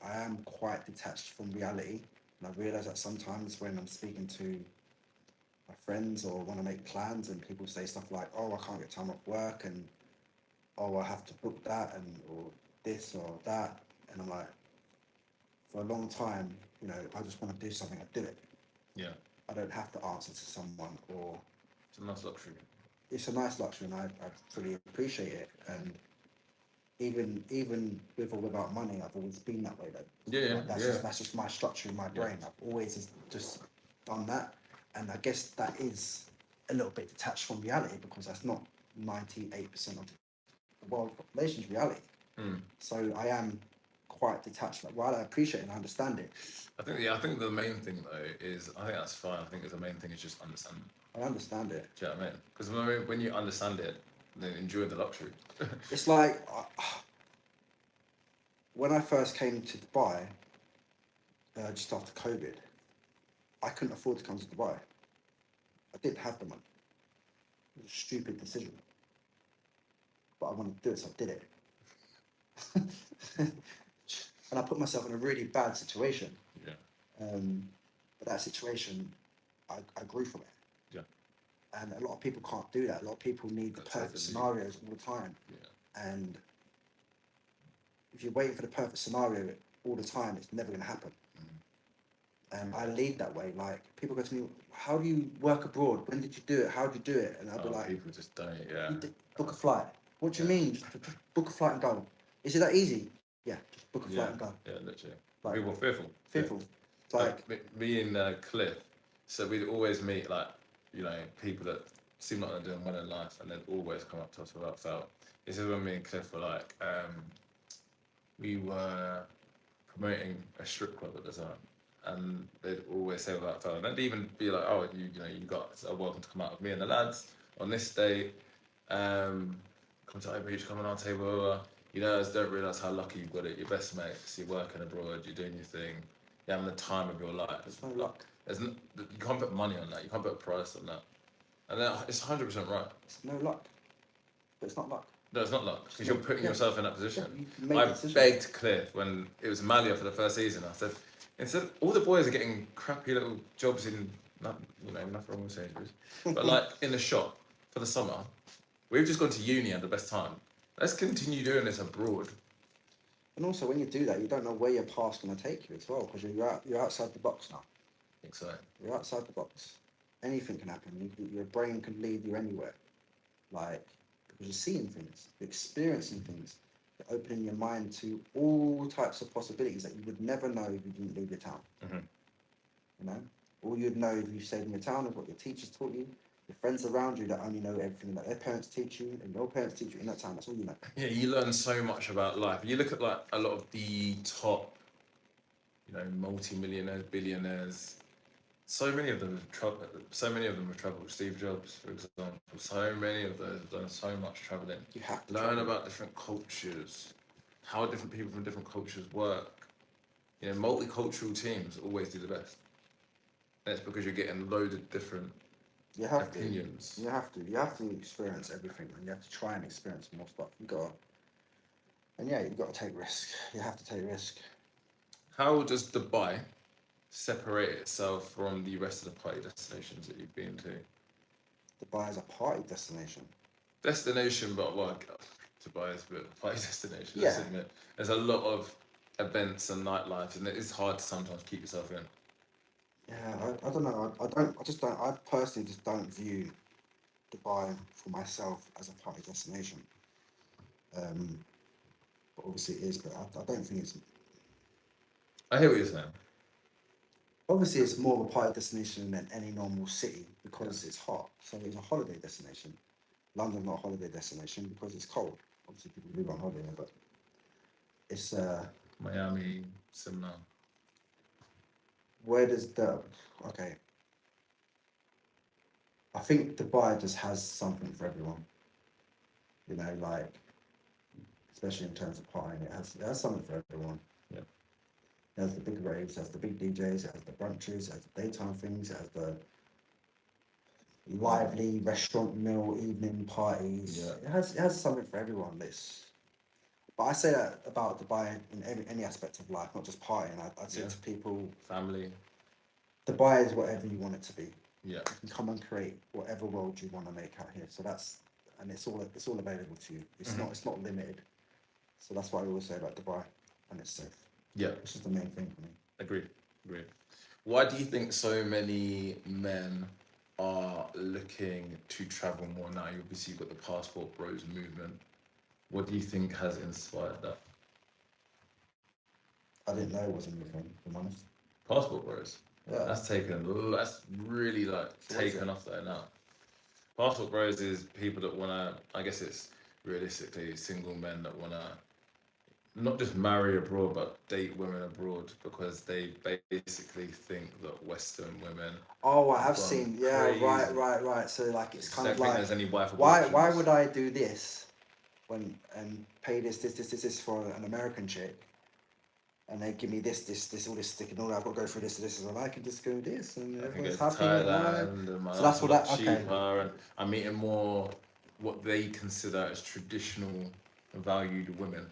I am quite detached from reality And I realise that sometimes when I'm speaking to my friends or want to make plans, and people say stuff like, "Oh, I can't get time off work," and "Oh, I have to book that," and or this or that, and I'm like, for a long time, I just want to do something, I do it. Yeah. I don't have to answer to someone, or It's a nice luxury. it's a nice luxury, and I fully appreciate it. And even with or without money, I've always been that way though. Yeah, Like, yeah. that's just my structure in my brain. I've always just done that, and I guess that is a little bit detached from reality, because that's not 98% of the world population's reality. Mm. So I am quite detached. Like, while I appreciate it and I understand it, I think the main thing though is, I think that's fine. I think the main thing is just understanding. I understand it. Do you know what I mean? Because when you understand it, then enjoy the luxury. It's like when I first came to Dubai, just after COVID, I couldn't afford to come to Dubai. I didn't have the money. It was a stupid decision, but I wanted to do it, so I did it. And I put myself in a really bad situation. Yeah. But that situation, I grew from it. Yeah. And a lot of people can't do that. A lot of people need the perfect scenarios all the time. Yeah. And if you're waiting for the perfect scenario all the time, it's never going to happen. And I lead that way. Like, people go to me, "How do you work abroad? When did you do it? How did you do it?" And I'll be like, people just don't. Yeah. "Book a flight." "What do you mean? Just book a flight and go." "Is it that easy?" "Yeah, just book a flight and go." Yeah, literally. Like, People are fearful. Fearful. Yeah. Like me and Cliff, so we'd always meet people that seem like they're doing well in life, and they'd always come up to us without fail. This is when me and Cliff were like, we were promoting a strip club at the time, and they'd always say without fail, and they'd even be like, "Oh, you guys are welcome to come out with me and the lads on this day. Come to Ivy Beach, come on our table. Blah, blah, blah. You guys don't realise how lucky you've got it. Your best mates, you're working abroad, you're doing your thing, you're having the time of your life. there's no luck. You can't put money on that. You can't put a price on that. And it's 100% right. It's no luck. But it's not luck. No, it's not luck, because you're putting yourself in that position. You I begged Cliff when it was Malia for the first season. I said, instead, all the boys are getting crappy little jobs in, nothing wrong with Sainsbury's, but like in the shop for the summer. We've just gone to uni at the best time. Let's continue doing this abroad. And also, when you do that, you don't know where your path's going to take you as well, because you're outside the box now. I think so. You're outside the box. Anything can happen. Your brain can lead you anywhere. Like, because you're seeing things, you're experiencing things, you're opening your mind to all types of possibilities that you would never know if you didn't leave your town. Mm-hmm. All you'd know if you stayed in your town is what your teachers taught you, your friends around you that only know everything that their parents teach you and your parents teach you in that town. That's all you know. Yeah, you learn so much about life. You look at like a lot of the top, multi-millionaires, billionaires. So many of them have traveled. Steve Jobs, for example. So many of those have done so much traveling. You have to learn about different cultures, how different people from different cultures work. Multicultural teams always do the best. And it's because you're getting loaded different opinions. You have to experience everything, and you have to try and experience more stuff. You've got to take risk. You have to take risk. How does Dubai separate itself from the rest of the party destinations that you've been to? Dubai is a party destination. Destination, but Dubai is a bit of a party destination, Yeah. let's admit. There's a lot of events and nightlife, and it is hard to sometimes keep yourself in. Yeah, I don't know. I personally just don't view Dubai for myself as a party destination. But obviously it is, but I don't think it's... I hear what you're saying. Obviously it's more of a party destination than any normal city because it's hot. So it's a holiday destination. London's not a holiday destination because it's cold. Obviously people live on holiday, but it's... Miami, similar. Where does the... Okay. I think Dubai just has something for everyone. Especially in terms of partying, it has something for everyone. Yeah. It has the big raves, it has the big DJs, it has the brunches, it has the daytime things, it has the lively restaurant meal evening parties. Yeah. It has something for everyone. But I say that about Dubai in any aspect of life, not just partying. I say Yeah. to people, Family. Dubai is whatever you want it to be. Yeah. You can come and create whatever world you want to make out here. So that's, and it's all available to you. It's not limited. So that's what I always say about Dubai, and it's safe. Yeah. Which is the main thing for me. Agreed. Why do you think so many men are looking to travel more now? Obviously, you've got the passport bros movement. What do you think has inspired that? I didn't know it was a movement, if I'm honest. Passport bros. Yeah. That's really like So what is taken it? off there now. Passport bros is people that wanna. I guess it's realistically single men that wanna not just marry abroad, but date women abroad because they basically think that Western women Oh, I have have gone seen. Yeah, crazy. right. So like, it's kind Don't of think like, there's any wife why abortions. would I do this when and pay this for an American chick, and they give me this all this stick and all that. I've got to go through this, and I can just go this, and I can go everyone's to happy. And Thailand and my so life's that's a what lot that. Okay. cheaper, and I'm meeting more what they consider as traditional valued women.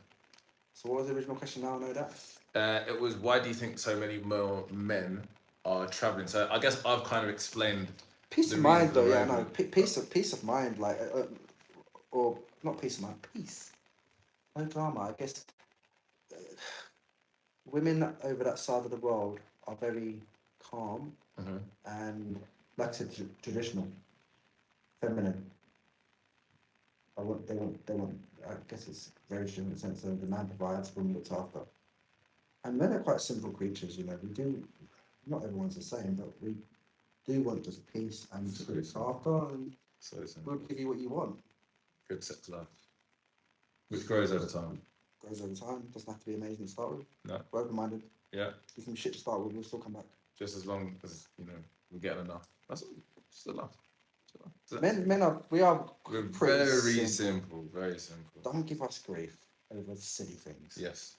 So what was the original question? Now I know that. It was why do you think so many more men are traveling? So I guess I've kind of explained Peace the of reason mind, for the though. Yeah, no. movement. Peace of mind, like, or not peace of mind. Peace. No drama. I guess women over that side of the world are very calm Mhm. and, like I said, traditional, feminine. They want. I guess it's very true in the sense that the man provides, woman looks after. And men are quite simple creatures, you know. We do. Not everyone's the same, but we do want just peace and So to look simple. after, and So we'll give you what you want. good sex life, which grows over time. Goes over time. Doesn't have to be amazing to start with. No. We're open-minded. Yeah, You can be shit to start with. We'll still come back. just as long as we get enough. That's all. Just enough. We're pretty very simple. very simple. Don't give us grief over silly things. Yes.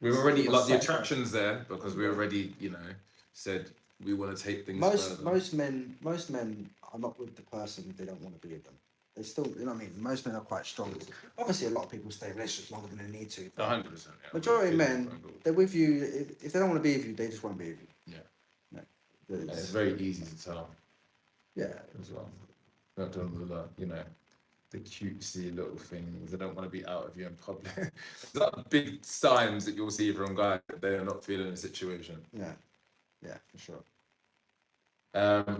We've already People like the say- attractions there because we already said we want to take things further. Most men are not with the person if they don't want to be with them. They still, you know what I mean. Most men are quite strong. Obviously, a lot of people stay in relationships longer than they need to. 100%. Yeah. Majority of men, they're with you if they don't want to be with you. They just won't be with you. Yeah. No, And it's very easy to tell yeah. as well. Not doing the cutesy little things. They don't want to be out of you in public. There's like big signs that you'll see from guys that they are not feeling the situation. Yeah, for sure.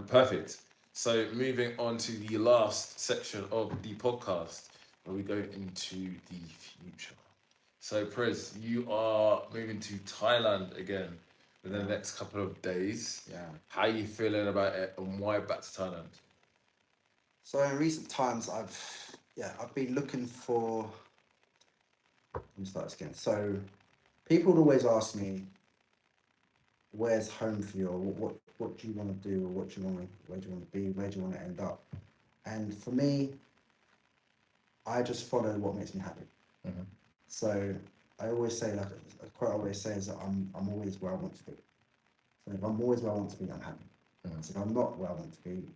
Perfect. So moving on to the last section of the podcast, where we go into the future. So Prez, you are moving to Thailand again within the next couple of days. Yeah. How are you feeling about it, and why back to Thailand? So in recent times, I've been looking for. Let me start this again. So people would always ask me, "Where's home for you? Or what do you want to do? Or where do you want to be? Where do you want to end up?" And for me, I just follow what makes me happy. Mhm. So I always say, like a quote I always say is that I'm always where I want to be. So if I'm always where I want to be, I'm happy. Mhm. So if I'm not where I want to be,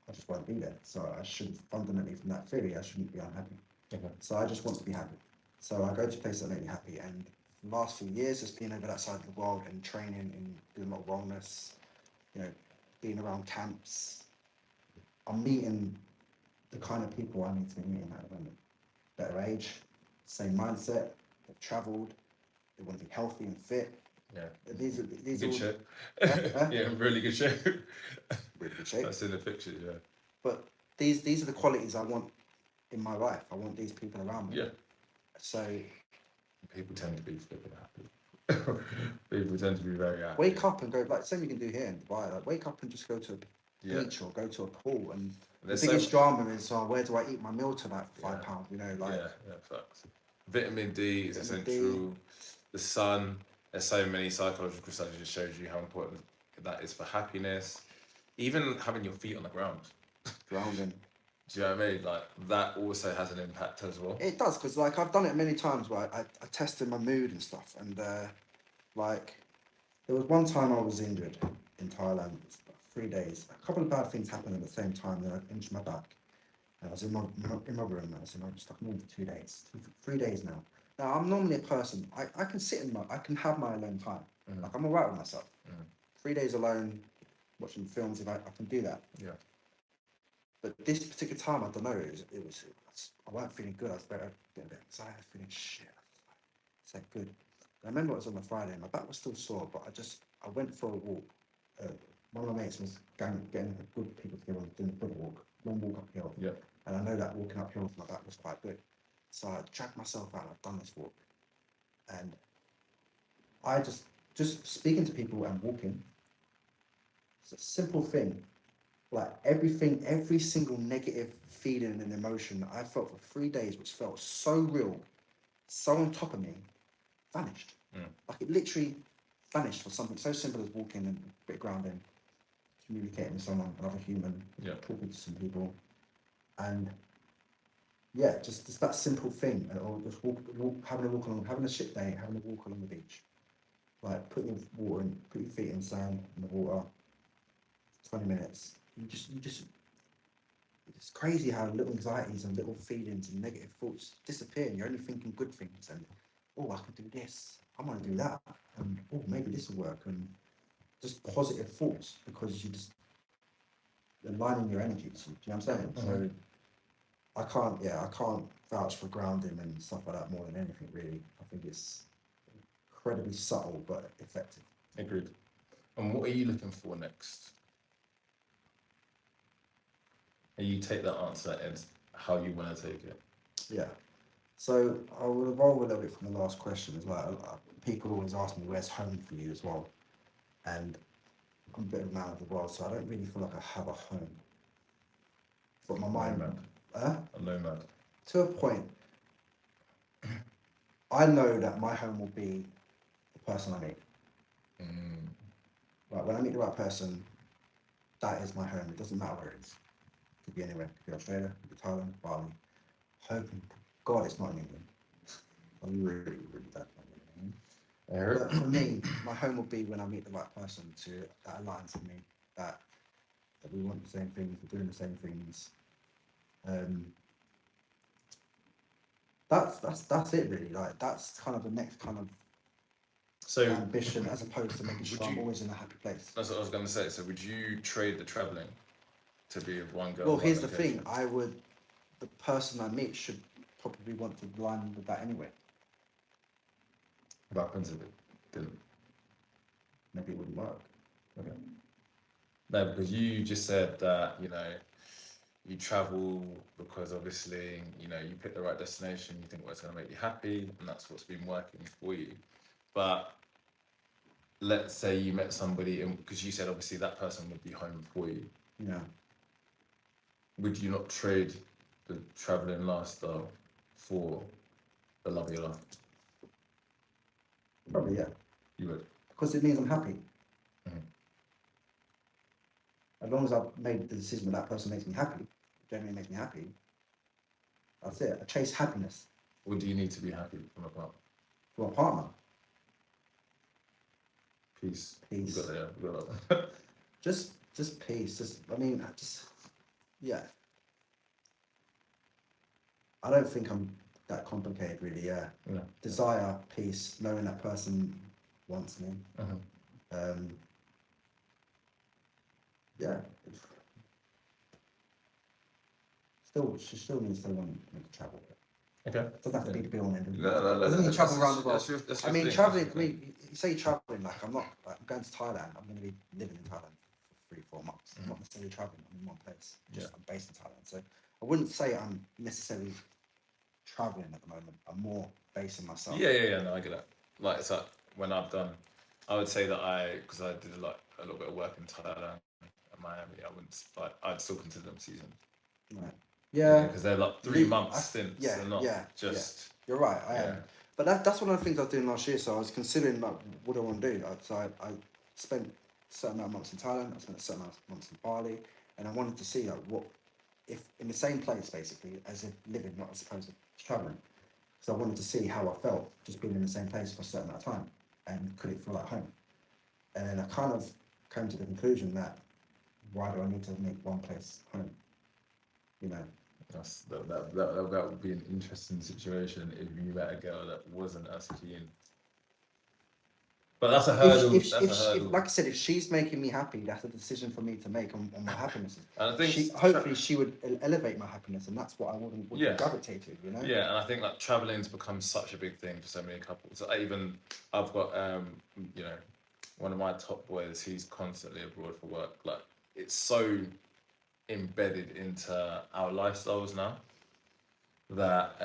I just won't be there. So I should fundamentally, from that theory, I shouldn't be unhappy. Okay. So I just want to be happy. So I go to places that make me happy. And the last few years, just being over that side of the world and training and doing a lot of wellness, being around camps, I'm meeting the kind of people I need to be meeting at the moment. Better age, same mindset, they've travelled, they want to be healthy and fit. Yeah. These Good are shape. Huh? Yeah, really good shape. really good shape. That's in the pictures, yeah. But these are the qualities I want in my life. I want these people around me. Yeah. So People tend to be flipping happy. People tend to be very happy. wake up and go, like same you can do here in Dubai. Like wake up and just go to a Yeah. beach or go to a pool. And There's the biggest drama is, where do I eat my meal tonight for Yeah. £5? yeah, facts. Vitamin D is Vitamin essential. The sun. There's so many psychological studies that shows you how important that is for happiness. Even having your feet on the ground. grounding. Do you know what I mean? Like that also has an impact as well. It does, because like I've done it many times where I tested my mood and stuff, and like there was one time I was injured in Thailand, it was 3 days. A couple of bad things happened at the same time, then I injured my back, And I was in my room. I was stuck in my room for 2 days, 3 days now. Now I'm normally a person. I can sit in I can have my alone time. Like I'm alright with myself. 3 days alone, watching films. If I can do that. Yeah. But this particular time, I don't know. I weren't feeling good. I was getting a bit anxiety, feeling shit. It's like good. I remember it was on a Friday. My back was still sore, but I went for a walk. One of my mates was getting a good people together and doing a good walk, long walk uphill. Yeah. And I know that walking uphill for my back was quite good. So I dragged myself out and I've done this walk. And I just speaking to people and walking, it's a simple thing. Like every single negative feeling and emotion that I felt for 3 days, which felt so real, so on top of me, vanished. Like it literally vanished for something so simple as walking and a bit of grounding, communicating with someone, another human, talking to some people, and yeah, just that simple thing, or just having a walk along, having a shit day, having a walk along the beach, like put your feet in sand in the water, 20 minutes. It's crazy how little anxieties and little feelings and negative thoughts disappear, and you're only thinking good things. And oh, I can do this. I want to do that. And oh, maybe this will work. And just positive thoughts because you just aligning your energies. Do you know what I'm saying? So I can't vouch for grounding and stuff like that more than anything. Really, I think it's incredibly subtle but effective. Agreed. And what are you looking for next? And you take that answer as how you want to take it. Yeah. So I will evolve a little bit from the last question as well. People always ask me, where's home for you as well? And I'm a bit of a man of the world, so I don't really feel like I have a home. But my mind... A nomad. To a point, I know that my home will be the person I meet. Like when I meet the right person, that is my home. It doesn't matter where it is. It could be anywhere. It could be Australia, it could be Thailand, Bali. Hoping, God, it's not in England. I really, really don't want it in England. But for me, my home will be when I meet the right person that aligns with me, that we want the same things, we're doing the same things. That's it really. Like that's kind of the next kind of ambition, as opposed to making sure I'm always in a happy place. That's what I was going to say. So would you trade the travelling to be with one girl? Well, here's the thing. The person I meet should probably want to align with that anyway. What happens if it didn't? Maybe it wouldn't work. Okay. No, because you just said that, you travel because obviously, you pick the right destination, you think what's going to make you happy, and that's what's been working for you. But let's say you met somebody, because you said obviously that person would be home for you. Yeah. Would you not trade the travelling lifestyle for the love of your life? Probably, yeah. You would? Because it means I'm happy. As long as I've made the decision that person makes me happy, genuinely makes me happy, that's it. I chase happiness. Or do you need to be happy from a partner? From a partner? Peace. Peace. You got that. Just peace. Yeah. I don't think I'm that complicated, really. Yeah. Desire, peace, knowing that person wants me. Yeah. She still needs to want me to travel. Okay. It doesn't have to be the be-all and end-all. No, doesn't mean travel around the world. That's I mean, traveling. I mean, you say traveling, like I'm going to Thailand. I'm going to be living in Thailand for 3-4 months. I'm not necessarily traveling. I'm in one place. I'm based in Thailand, so I wouldn't say I'm necessarily traveling at the moment. I'm more basing myself. Yeah. No, I get that. Like it's like when I would say that because I did a little bit of work in Thailand and Miami. I'd still consider them seasons. Right. Yeah. Because they're like 3 months stints. Yeah. They're not just. Yeah. You're right. I am. But that's one of the things I was doing last year. So I was considering like what I want to do. So I spent a certain amount of months in Thailand. I spent a certain amount of months in Bali, and I wanted to see like what if in the same place basically as if living, not as opposed to traveling. So I wanted to see how I felt just being in the same place for a certain amount of time, and could it feel like home? And then I kind of came to the conclusion that why do I need to make one place home? That would be an interesting situation if you met a girl that wasn't as keen. But that's a hurdle. That's a If, hurdle. like I said, if she's making me happy, that's a decision for me to make on my happiness. And I think Hopefully she would elevate my happiness, and that's what I would yeah, gravitate to, you know. yeah, and I think like traveling's become such a big thing for so many couples. I've got you know, one of my top boys. He's constantly abroad for work. Like it's so embedded into our lifestyles now that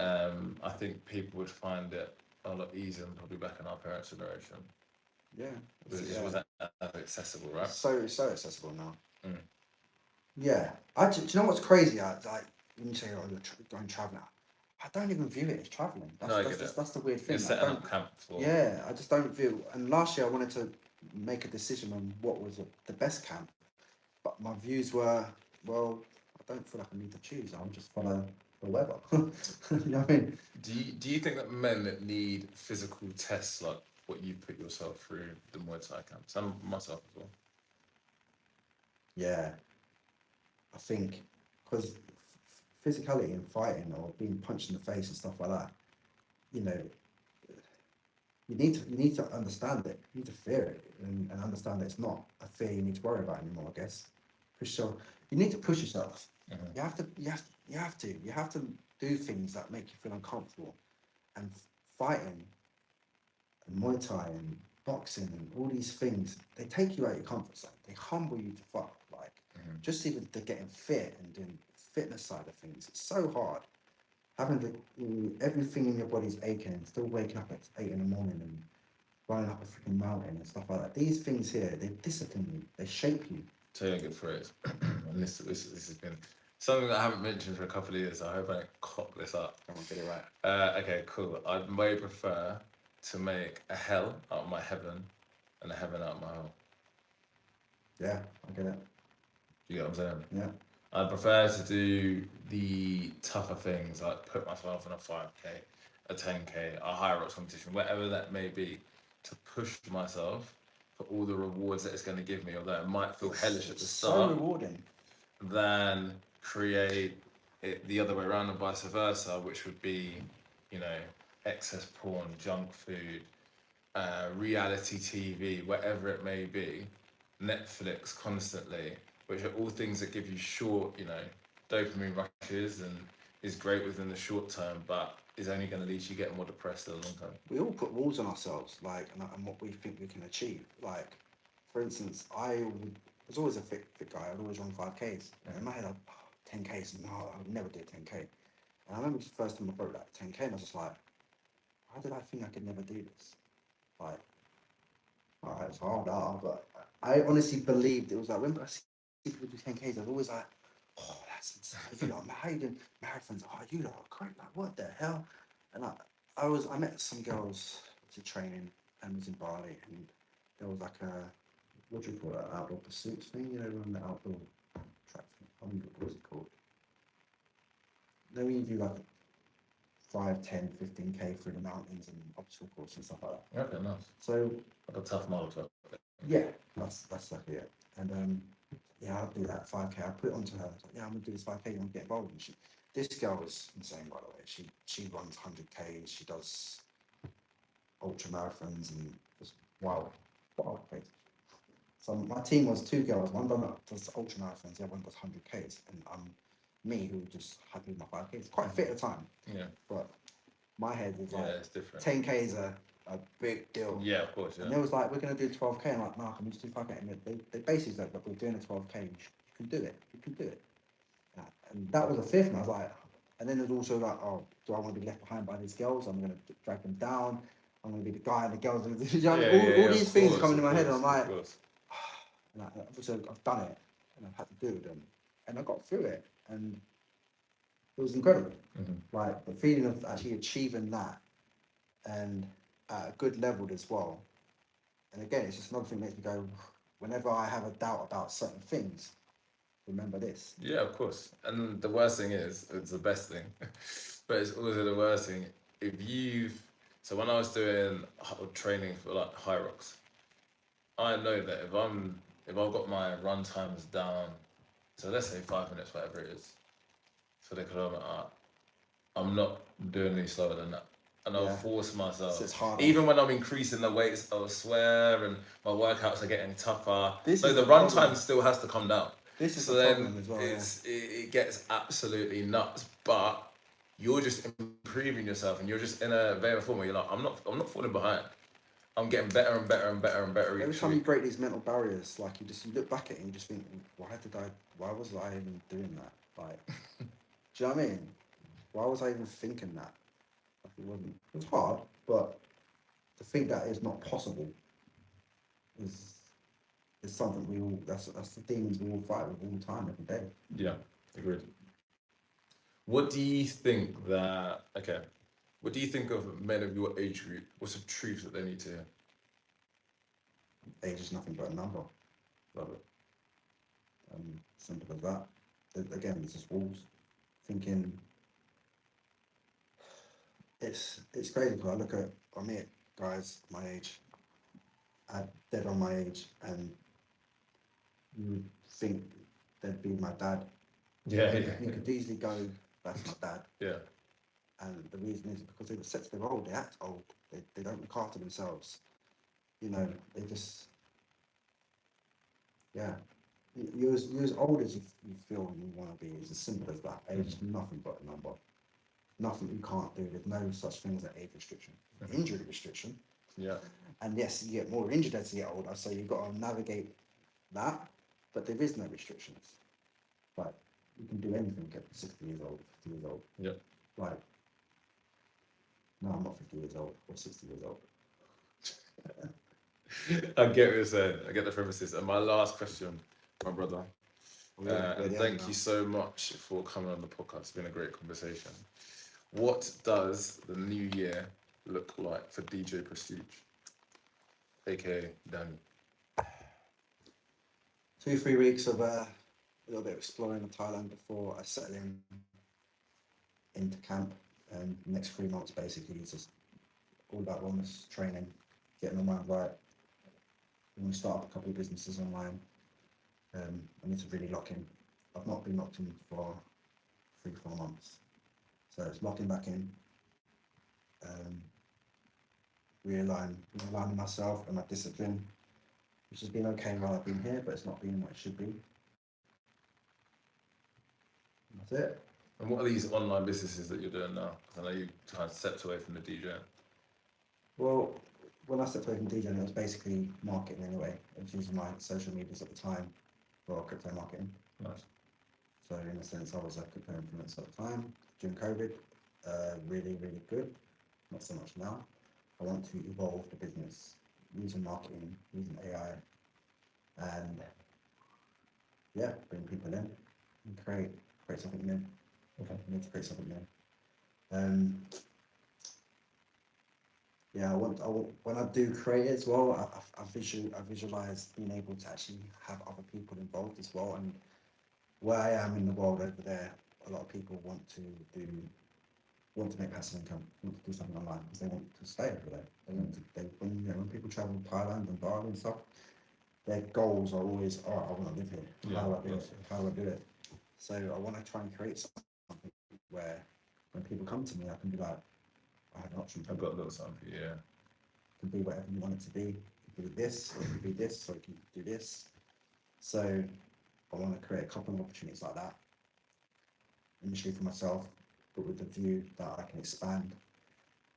I think people would find it a lot easier than probably back in our parents' generation. Yeah, Because it just wasn't as accessible, right? So accessible now. Mm. Yeah, do you know what's crazy? Like when you say, "Oh, you're going traveling," I don't even view it as traveling. No, I get it. That's the weird thing. You're setting up camp for. Yeah, I just don't feel. And last year I wanted to make a decision on what was the best camp, but my views were, well, I don't feel like I need to choose. I'll just follow the weather. You know what I mean? Do you think that men that need physical tests like what you put yourself through the Muay Thai camps and myself as well? Yeah, I think because physicality and fighting or being punched in the face and stuff like that, you know, you need to understand it. You need to fear it and understand that it's not a fear you need to worry about anymore. I guess. You need to push yourself. Mm-hmm. You have to do things that make you feel uncomfortable, and fighting and Muay Thai and boxing and all these things, they take you out of your comfort zone. They humble you to fuck. Like just even to getting fit and doing fitness side of things, it's so hard. Having everything in your body's aching and still waking up at 8 in the morning and running up a freaking mountain and stuff like that. These things here, they discipline you. They shape you. Tell you a good phrase. And this has been something that I haven't mentioned for a couple of years. So I hope I don't cock this up. I'm gonna get it right. Okay, cool. I'd way prefer to make a hell out of my heaven and a heaven out of my hell. Yeah, I get it. You get what I'm saying? Yeah. I'd prefer to do the tougher things, like put myself in a 5K, a 10K, a high rocks competition, whatever that may be, to push myself for all the rewards that it's going to give me, although it might feel hellish at the start. So rewarding. Than create it the other way around and vice versa, which would be, you know, excess porn, junk food, reality TV, whatever it may be, Netflix constantly, which are all things that give you short, you know, dopamine rushes and is great within the short term, but is only going to lead you get more depressed in the long term. We all put rules on ourselves, like, and what we think we can achieve. Like, for instance, was always a fit guy. I'd always run 5Ks. And in my head, 10Ks, no, I would never do a 10K. And I remember the first time I broke that 10K, and I was just like, how did I think I could never do this? Like, alright, it's hard, but I honestly believed it was like, when I see people do 10Ks, I was always like, oh, that's insane. You know, how you doing marathons? Oh, you know, correct, like, what the hell? And I met some girls to training and was in Bali, and there was like a, what do you call it, outdoor pursuits thing, you know, on the outdoor track thing. I wonder what it's called. Then when you do like 5, 10, 15K through the mountains and obstacle course and stuff like that. Okay, nice. So like a tough model to yeah, that's exactly it. And yeah, I'll do that 5K. I put it onto her. I was like, yeah, I'm gonna do this 5K. I'm gonna get involved. And this girl is insane, by the way. She runs 100Ks. She does ultra marathons and just wild places. So my team was 2 girls. One does ultra marathons. The other one does 100Ks. And I'm me who just happy with my 5Ks. Quite fit at the time. Yeah. But my head was like, it's different. 10Ks are a big deal. Yeah, of course. Yeah. And they was like, we're going to do 12K. I'm like, no, can we just do 5K? And they basically said, but we're doing a 12K. You can do it. You can do it. And that was a fifth. And I was like, and then there's also like, oh, do I want to be left behind by these girls? I'm going to drag them down. I'm going to be the guy and the girls. All these things come into my head. And I'm like, and I've done it. And I've had to do it. And I got through it. And it was incredible. Mm-hmm. Like the feeling of actually achieving that and at a good level as well. And again, it's just another thing that makes me go, whenever I have a doubt about certain things, remember this. Yeah, of course. And the worst thing is, it's the best thing, but it's also the worst thing. So when I was doing training for like high rocks, I know that if I've got my run times down, so let's say 5 minutes, whatever it is, So they could have, I'm not doing any slower than that. And I'll Yeah. force myself. So it's harder. Even when I'm increasing the weights, I'll swear, and my workouts are getting tougher. This So is the the run problem. time still has to come down. This is So the then problem as well. it gets absolutely nuts. But you're just improving yourself, and you're just in a vein of form where you're like, I'm not falling behind. I'm getting better and better and better and better Every each time you week. break these mental barriers, like you look back at it and you just think, why was I even doing that? Like, do you know what I mean? Why was I even thinking that? Like it was hard, but to think that is not possible is something that's the demons we all fight with all the time, every day. Yeah, agreed. What do you think that? Okay, what do you think of men of your age group? What's the truth that they need to hear? Age is nothing but a number. Love it. Simple as that. Again, it's just walls. Thinking it's crazy because I meet guys my age, dead on my age, and you would think they'd be my dad. Yeah, You could easily go, that's my dad. Yeah. And the reason is because they're set to they're old, they act old, they don't look after themselves. You know, they just, yeah. You're as old as you feel you want to be. It's as simple as that. Age is nothing but a number. Nothing you can't do. There's no such thing as an age restriction. Injury restriction. Yeah. And yes, you get more injured as you get older, so you've got to navigate that. But there is no restrictions. Like, you can do anything at 60 years old, 50 years old. Yeah. Like, no, I'm not 50 years old or 60 years old. I get what you're saying. I get the premises. And my last question, my brother, and thank you so much for coming on the podcast. It's been a great conversation. What does the new year look like for DJ Prestige, aka Danny? 2-3 weeks of a little bit of exploring of Thailand before I settle into camp. And the next 3 months basically is just all about wellness training, getting my mind right. I'm going to start up a couple of businesses online. I need to really lock in. I've not been locked in for 3-4 months. So it's locking back in, realigning myself and my discipline, which has been okay while I've been here, but it's not been what it should be. And that's it. And what are these online businesses that you're doing now? Because I know you kind of stepped away from the DJ. Well, when I stepped away from DJing, it was basically marketing anyway. I was using my social medias at the time for crypto marketing. Nice. So in a sense, I was a crypto influencer at the time during COVID. Really, really good. Not so much now. I want to evolve the business using marketing, using AI, and yeah, bring people in and create something new. Okay. I need to create something new. Yeah, I want when I do create it as well, I visualize being able to actually have other people involved as well. And where I am in the world over there, a lot of people want to make passive income, want to do something online because they want to stay over there. They want to, when people travel to Thailand and Bali and stuff, their goals are always, oh, I want to live here. Yeah, How do I do yes. it? How do I do it? So I want to try and create something where when people come to me, I can be like, I have an option. I've got a little something for you, yeah. It can be whatever you want it to be. It could be this, or it could be this, or it can do this. So I want to create a couple of opportunities like that. Initially for myself, but with the view that I can expand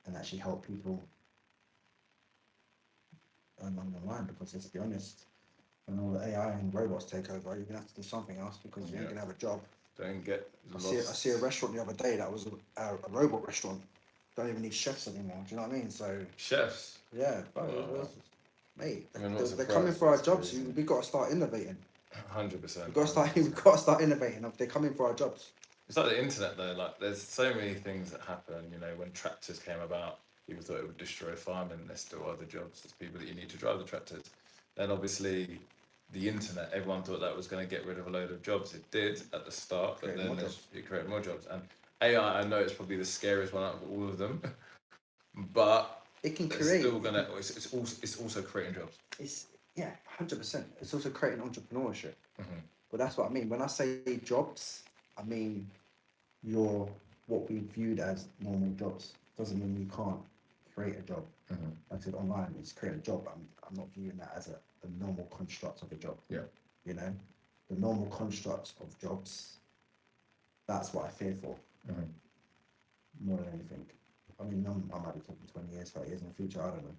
and actually help people earn money online. Because let's be honest, when all the AI and robots take over, you're gonna have to do something else because you ain't gonna have a job. Don't get I lost. see a restaurant the other day that was a robot restaurant. Don't even need chefs anymore. Do you know what I mean? So Chefs. yeah, but Wow. mate, I mean, they're coming for our jobs. Crazy. We got to start innovating. 100%. We got to start innovating. They're coming for our jobs. It's like the internet though, like there's so many things that happen, you know, when tractors came about, people thought it would destroy farming, there's still other jobs, there's people that you need to drive the tractors. Then obviously the internet, everyone thought that was going to get rid of a load of jobs. It did at the start, but then it created more jobs. And AI, I know it's probably the scariest one out of all of them, but it can it's create. still gonna. It's also creating jobs. It's 100%. It's also creating entrepreneurship. Mm-hmm. But that's what I mean when I say jobs. I mean what we viewed as normal jobs doesn't mean you can't create a job. Mhm. Like I said online, it's create a job. I'm not viewing that as a normal construct of a job. Yeah. You know, the normal constructs of jobs. That's what I fear for Mhm. more than anything. I mean, I might be talking 20 years, 30 years in the future. I don't know.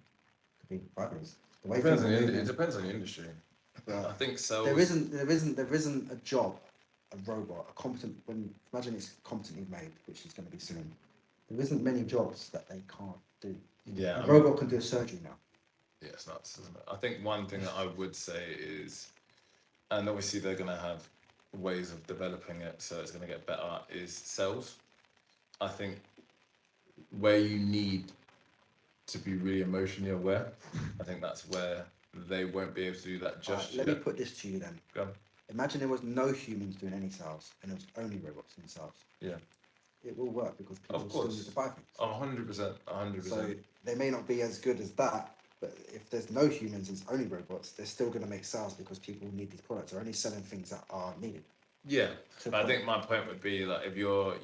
Could be buggers. The way Depends people on move, it depends on the industry. but I think sales. there isn't a job, a robot, a competent. Imagine it's competently made, which is going to be soon. There isn't many jobs that they can't do. Yeah, A robot can do surgery now. yeah, it's nuts, isn't it? I think one thing that I would say is, and obviously they're gonna have ways of developing it, so it's gonna get better. Is sales. I think where you need to be really emotionally aware, I think that's where they won't be able to do that just Let yet. me put this to you then. Go on. Imagine there was no humans doing any sales, and it was only robots doing sales. Yeah. It will work because people Of will still course. need to buy things. 100%, 100%. So they may not be as good as that, but if there's no humans and it's only robots, they're still going to make sales because people need these products. They're only selling things that are needed. Yeah, but I think my point would be like if you're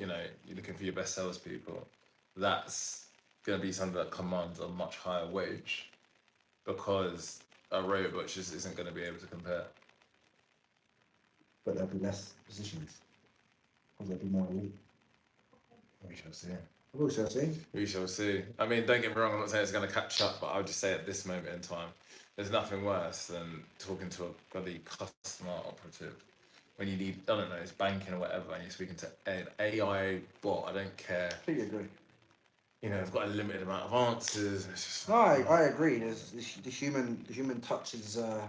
looking for your best salespeople, that's going to be something that commands a much higher wage because a robot just isn't going to be able to compare. But there'll be less positions because there'll be more elite. We shall see. We shall see. We shall see. I mean, don't get me wrong, I'm not saying it's going to catch up, but I'll just say at this moment in time, there's nothing worse than talking to a bloody customer operative when you need, I don't know, it's banking or whatever, and you're speaking to an AI bot, I don't care. I completely agree. You know, it's got a limited amount of answers. And it's just No, I agree. The human touch is the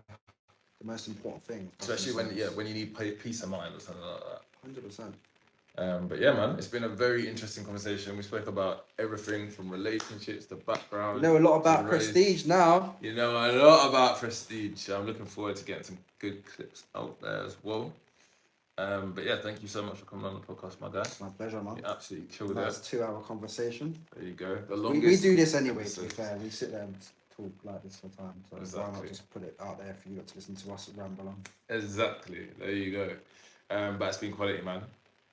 most important thing. especially when you need peace of mind or something like that. 100%. But yeah, man, it's been a very interesting conversation. We spoke about everything from relationships to background. You know a lot about to race. prestige now. You know a lot about prestige. I'm looking forward to getting some good clips out there as well. But yeah, thank you so much for coming on the podcast, my guy. It's my pleasure, man. You absolutely killed it. Nice 2-hour conversation. There you go. The We longest. do this anyway, to be episode. fair. We sit there and talk like this for time. So why Exactly. not just put it out there for you to listen to us ramble on? Exactly. There you go. But it's been quality, man.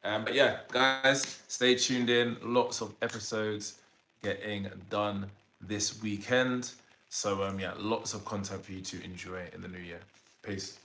But yeah, guys, stay tuned in. Lots of episodes getting done this weekend. So yeah, lots of content for you to enjoy in the new year. Peace.